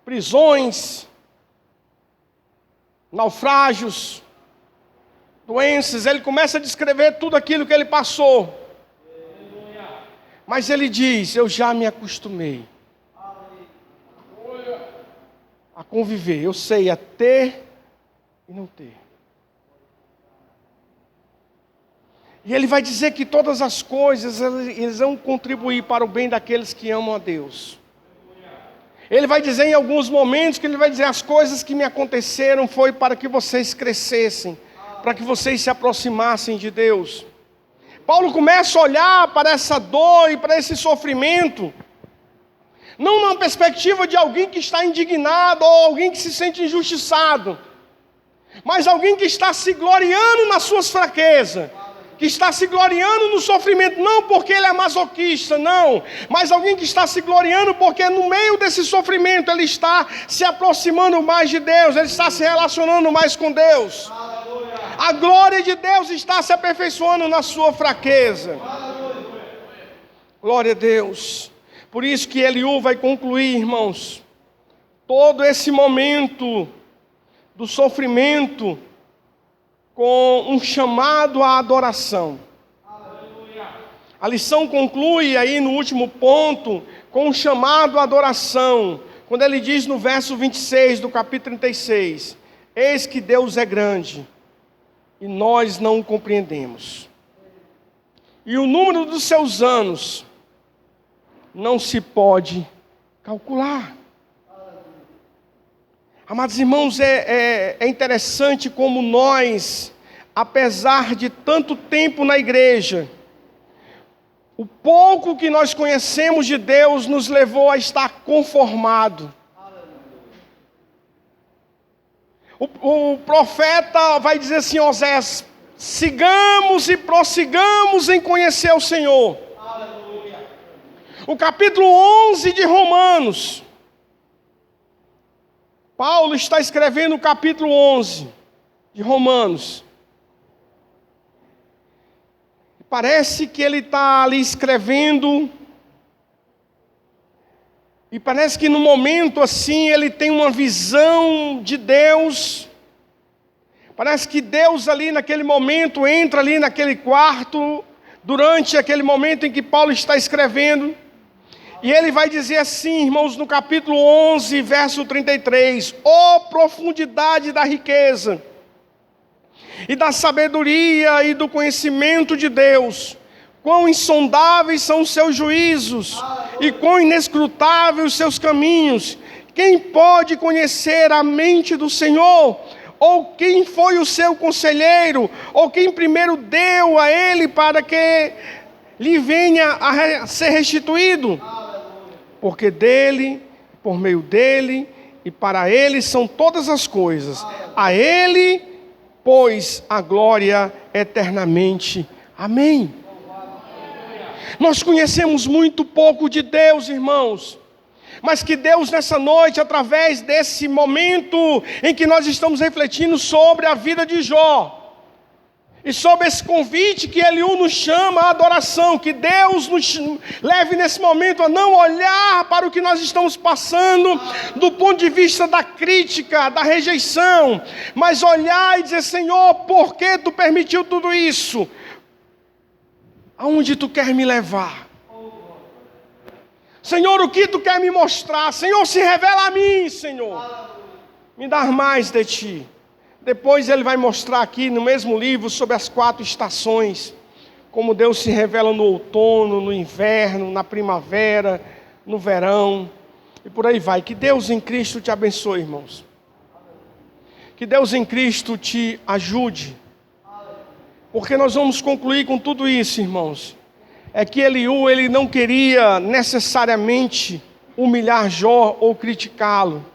prisões, naufrágios, doenças. Ele começa a descrever tudo aquilo que ele passou. Mas ele diz: eu já me acostumei a conviver. Eu sei a ter e não ter. E ele vai dizer que todas as coisas eles vão contribuir para o bem daqueles que amam a Deus. Ele vai dizer em alguns momentos que ele vai dizer: as coisas que me aconteceram foi para que vocês crescessem, para que vocês se aproximassem de Deus. Paulo começa a olhar para essa dor e para esse sofrimento, não numa perspectiva de alguém que está indignado ou alguém que se sente injustiçado, mas alguém que está se gloriando nas suas fraquezas, que está se gloriando no sofrimento, não porque ele é masoquista, não, mas alguém que está se gloriando porque no meio desse sofrimento ele está se aproximando mais de Deus, ele está se relacionando mais com Deus. A glória de Deus está se aperfeiçoando na sua fraqueza. Glória a Deus. Por isso que Eliú vai concluir, irmãos, todo esse momento do sofrimento com um chamado à adoração. A lição conclui aí no último ponto com um chamado à adoração, quando ele diz no verso 26 do capítulo 36: eis que Deus é grande e nós não o compreendemos. e o número dos seus anos não se pode calcular. Amados irmãos, é interessante como nós, apesar de tanto tempo na igreja, o pouco que nós conhecemos de Deus nos levou a estar conformado. O profeta vai dizer assim, Oséias, sigamos e prossigamos em conhecer o Senhor. Aleluia. O capítulo 11 de Romanos, Paulo está escrevendo o capítulo 11 de Romanos. Parece que ele está ali escrevendo, e parece que no momento assim ele tem uma visão de Deus. Parece que Deus ali naquele momento entra ali naquele quarto, durante aquele momento em que Paulo está escrevendo. E ele vai dizer assim, irmãos, no capítulo 11, verso 33, ó profundidade da riqueza, e da sabedoria e do conhecimento de Deus, quão insondáveis são os seus juízos, e quão inescrutáveis os seus caminhos. Quem pode conhecer a mente do Senhor? Ou quem foi o seu conselheiro? Ou quem primeiro deu a ele para que lhe venha a ser restituído? Porque dele, por meio dele e para ele são todas as coisas. A ele, pois, a glória eternamente. Amém. Nós conhecemos muito pouco de Deus, irmãos. Mas que Deus nessa noite, através desse momento em que nós estamos refletindo sobre a vida de Jó, e sobre esse convite que Eliú nos chama à adoração, que Deus nos leve nesse momento a não olhar para o que nós estamos passando do ponto de vista da crítica, da rejeição, mas olhar e dizer, Senhor, por que Tu permitiu tudo isso? Aonde Tu quer me levar? Senhor, o que Tu quer me mostrar? Senhor, se revela a mim, Senhor. Me dá mais de Ti. Depois ele vai mostrar aqui no mesmo livro sobre as 4 estações, como Deus se revela no outono, no inverno, na primavera, no verão, e por aí vai. Que Deus em Cristo te abençoe, irmãos. Que Deus em Cristo te ajude. Porque nós vamos concluir com tudo isso, irmãos. É que Eliú, ele não queria necessariamente humilhar Jó ou criticá-lo.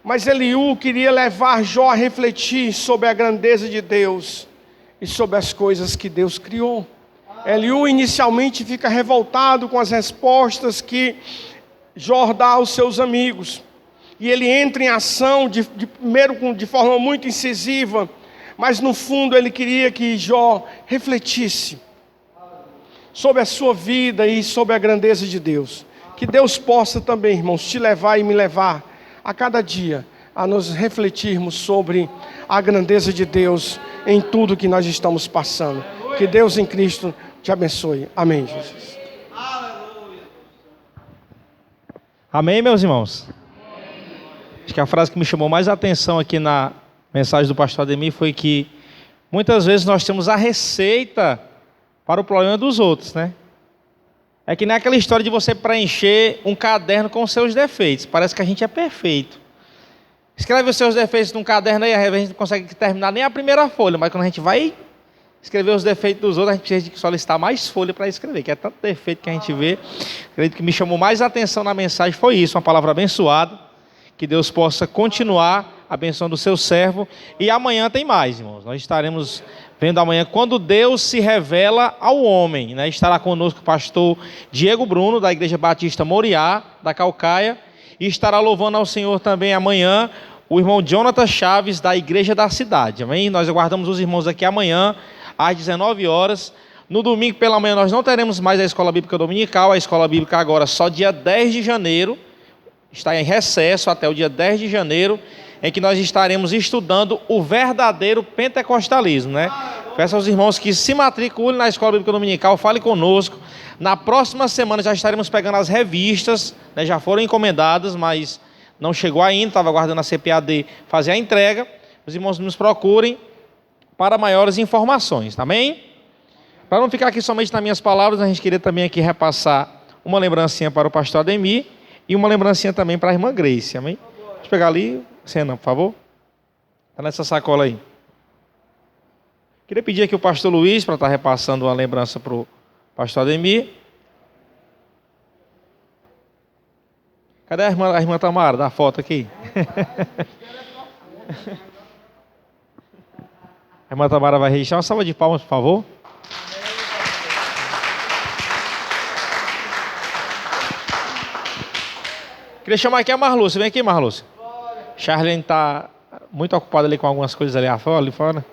Mas Eliú queria levar Jó a refletir sobre a grandeza de Deus e sobre as coisas que Deus criou. Eliú inicialmente fica revoltado com as respostas que Jó dá aos seus amigos. E ele entra em ação, primeiro de forma muito incisiva, mas no fundo ele queria que Jó refletisse sobre a sua vida e sobre a grandeza de Deus. Que Deus possa também, irmãos, te levar e me levar a cada dia, a nos refletirmos sobre a grandeza de Deus em tudo que nós estamos passando. Que Deus em Cristo te abençoe. Amém, Jesus. Amém, meus irmãos? Acho que a frase que me chamou mais a atenção aqui na mensagem do pastor Ademir foi que muitas vezes nós temos a receita para o problema dos outros, né? É que nem aquela história de você preencher um caderno com os seus defeitos. Parece que a gente é perfeito. Escreve os seus defeitos num caderno aí, a gente não consegue terminar nem a primeira folha, mas quando a gente vai escrever os defeitos dos outros, a gente precisa de solicitar mais folha para escrever, que é tanto defeito que a gente vê. Acredito que me chamou mais atenção na mensagem foi isso, uma palavra abençoada, que Deus possa continuar abençoando o seu servo. E amanhã tem mais, irmãos. Nós estaremos vendo amanhã quando Deus se revela ao homem, né? Estará conosco o pastor Diego Bruno, da Igreja Batista Moriá, da Calcaia, e estará louvando ao Senhor também amanhã o irmão Jonathan Chaves, da Igreja da Cidade. Amém? Nós aguardamos os irmãos aqui amanhã, às 19 horas. No domingo pela manhã nós não teremos mais a Escola Bíblica Dominical, a Escola Bíblica agora só dia 10 de janeiro, está em recesso até o dia 10 de janeiro, em que nós estaremos estudando o verdadeiro pentecostalismo, né? Peço aos irmãos que se matriculem na Escola Bíblica Dominical, fale conosco. Na próxima semana já estaremos pegando as revistas, né? Já foram encomendadas, mas não chegou ainda, estava aguardando a CPAD fazer a entrega. Os irmãos nos procurem para maiores informações, amém? Para não ficar aqui somente nas minhas palavras, a gente queria também aqui repassar uma lembrancinha para o pastor Ademir e uma lembrancinha também para a irmã Grace, amém? Deixa eu pegar ali, cena, por favor. Está nessa sacola aí. Queria pedir aqui o pastor Luiz para estar repassando uma lembrança para o pastor Ademir. Cadê a irmã Tamara? Dá a foto aqui. A irmã Tamara vai registrar. Uma salva de palmas, por favor. Queria chamar aqui a Marlúcia. Vem aqui, Marlúcia. Charlene está muito ocupada ali com algumas coisas ali fora.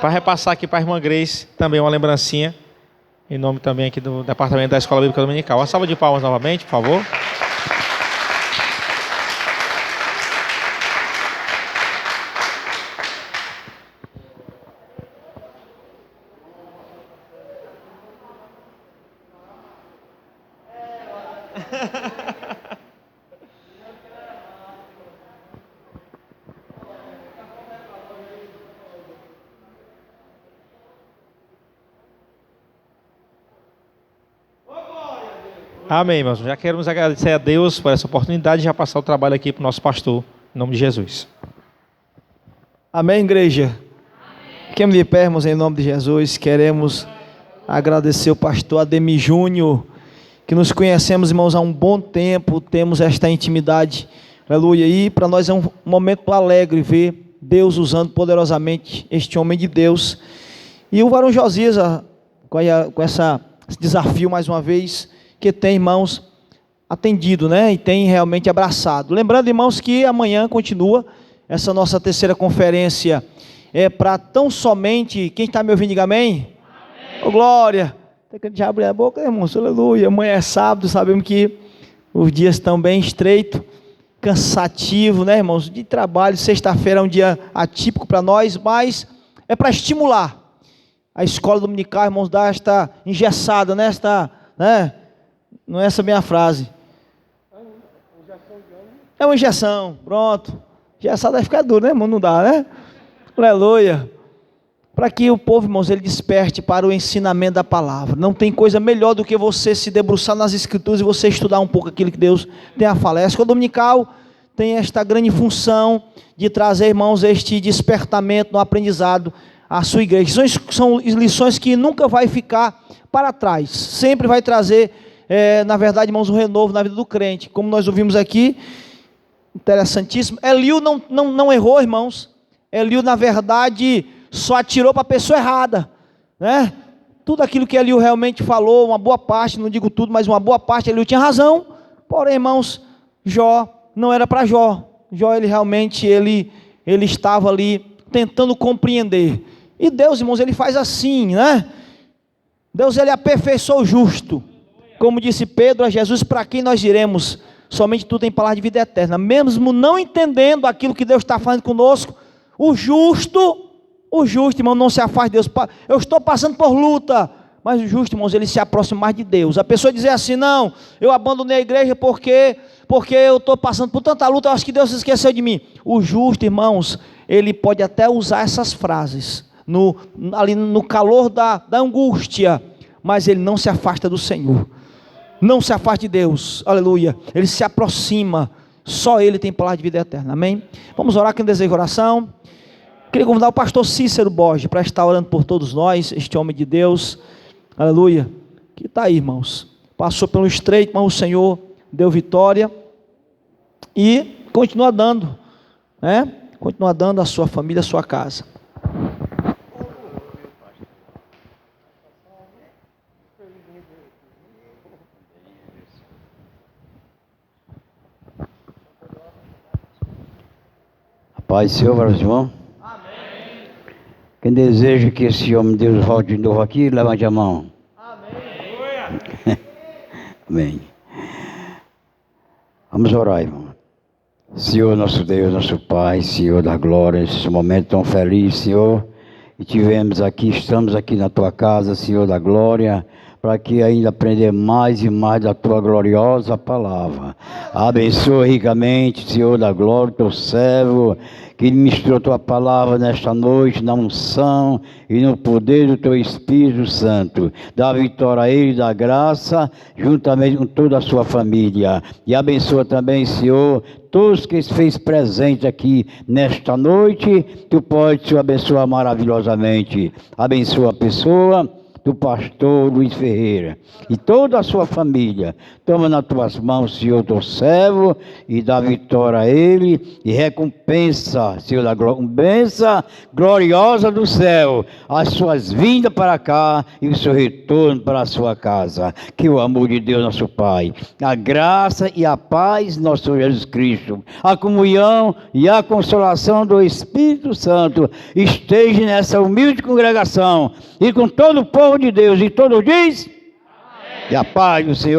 Para repassar aqui para a irmã Grace também uma lembrancinha. Em nome também aqui do Departamento da Escola Bíblica Dominical. Uma salva de palmas novamente, por favor. Amém, irmãos. Já queremos agradecer a Deus por essa oportunidade de já passar o trabalho aqui para o nosso pastor, em nome de Jesus. Amém, igreja? Quem de pé, irmãos, em nome de Jesus, queremos agradecer o pastor Ademir Júnior, que nos conhecemos, irmãos, há um bom tempo, temos esta intimidade, aleluia, e para nós é um momento alegre ver Deus usando poderosamente este homem de Deus, e o varão Josias, com esse desafio mais uma vez, que tem, irmãos, atendido, né, e tem realmente abraçado. Lembrando, irmãos, que amanhã continua essa nossa terceira conferência, para tão somente, quem está me ouvindo, diga amém? Ô, glória! Tem que já abrir a boca, irmãos, aleluia. Amanhã é sábado, sabemos que os dias estão bem estreitos, cansativo, né, irmãos, de trabalho. Sexta-feira é um dia atípico para nós, mas é para estimular. A escola dominical, irmãos, dá esta engessada, né, não é essa a minha frase. É uma injeção, pronto. Engessada vai ficar duro, né, irmão? Não dá, né? Aleluia. Para que o povo, irmãos, ele desperte para o ensinamento da palavra. Não tem coisa melhor do que você se debruçar nas escrituras e você estudar um pouco aquilo que Deus tem a falar. A escola dominical tem esta grande função de trazer, irmãos, este despertamento no aprendizado à sua igreja. São lições que nunca vai ficar para trás. Sempre vai trazer, na verdade, irmãos, um renovo na vida do crente. Como nós ouvimos aqui, interessantíssimo. Eliú não errou, irmãos. Eliú, na verdade, só atirou para a pessoa errada, né? Tudo aquilo que Eliú realmente falou, uma boa parte, não digo tudo, mas uma boa parte, Eliú tinha razão. Porém, irmãos, Jó não era para Jó. Jó, ele realmente, ele estava ali tentando compreender. E Deus, irmãos, ele faz assim, né? Deus, ele aperfeiçoou o justo. Como disse Pedro a Jesus, para quem nós iremos? Somente tu tem palavra de vida eterna. Mesmo não entendendo aquilo que Deus está fazendo conosco, o justo, irmão, não se afasta de Deus. Eu estou passando por luta, mas o justo, irmãos, ele se aproxima mais de Deus. A pessoa dizer assim, não, eu abandonei a igreja porque eu estou passando por tanta luta, eu acho que Deus se esqueceu de mim. O justo, irmãos, ele pode até usar essas frases, ali no calor da angústia, mas ele não se afasta do Senhor. Não se afaste de Deus, aleluia. Ele se aproxima, só Ele tem palavra de vida eterna, amém? Vamos orar, quem deseja oração. Queria convidar o pastor Cícero Borges para estar orando por todos nós, este homem de Deus, aleluia, que está aí, irmãos, passou pelo estreito, mas o Senhor deu vitória, e continua dando, né? Continua dando a sua família, a sua casa. Paz do Senhor, meus irmãos. Amém. Quem deseja que esse homem de Deus volte de novo aqui, levante a mão. Amém. Amém. Vamos orar, irmão. Senhor, nosso Deus, nosso Pai, Senhor da glória, esse momento tão feliz, Senhor, e estamos aqui na tua casa, Senhor da glória, para que ainda aprender mais e mais da tua gloriosa palavra. Abençoa ricamente, Senhor da glória, teu servo, que ministrou tua palavra nesta noite, na unção e no poder do teu Espírito Santo. Dá vitória a ele, dá graça, juntamente com toda a sua família. E abençoa também, Senhor, todos que se fez presente aqui nesta noite. Tu pode te abençoar maravilhosamente. Abençoa a pessoa do pastor Luiz Ferreira e toda a sua família. Toma nas tuas mãos, Senhor, teu servo, e dá vitória a ele, e recompensa, Senhor, da recompensa gloriosa do céu, as suas vindas para cá e o seu retorno para a sua casa. Que o amor de Deus, nosso Pai, a graça e a paz, nosso Senhor Jesus Cristo, a comunhão e a consolação do Espírito Santo esteja nessa humilde congregação e com todo o povo de Deus, e todos diz, amém. E a paz do Senhor.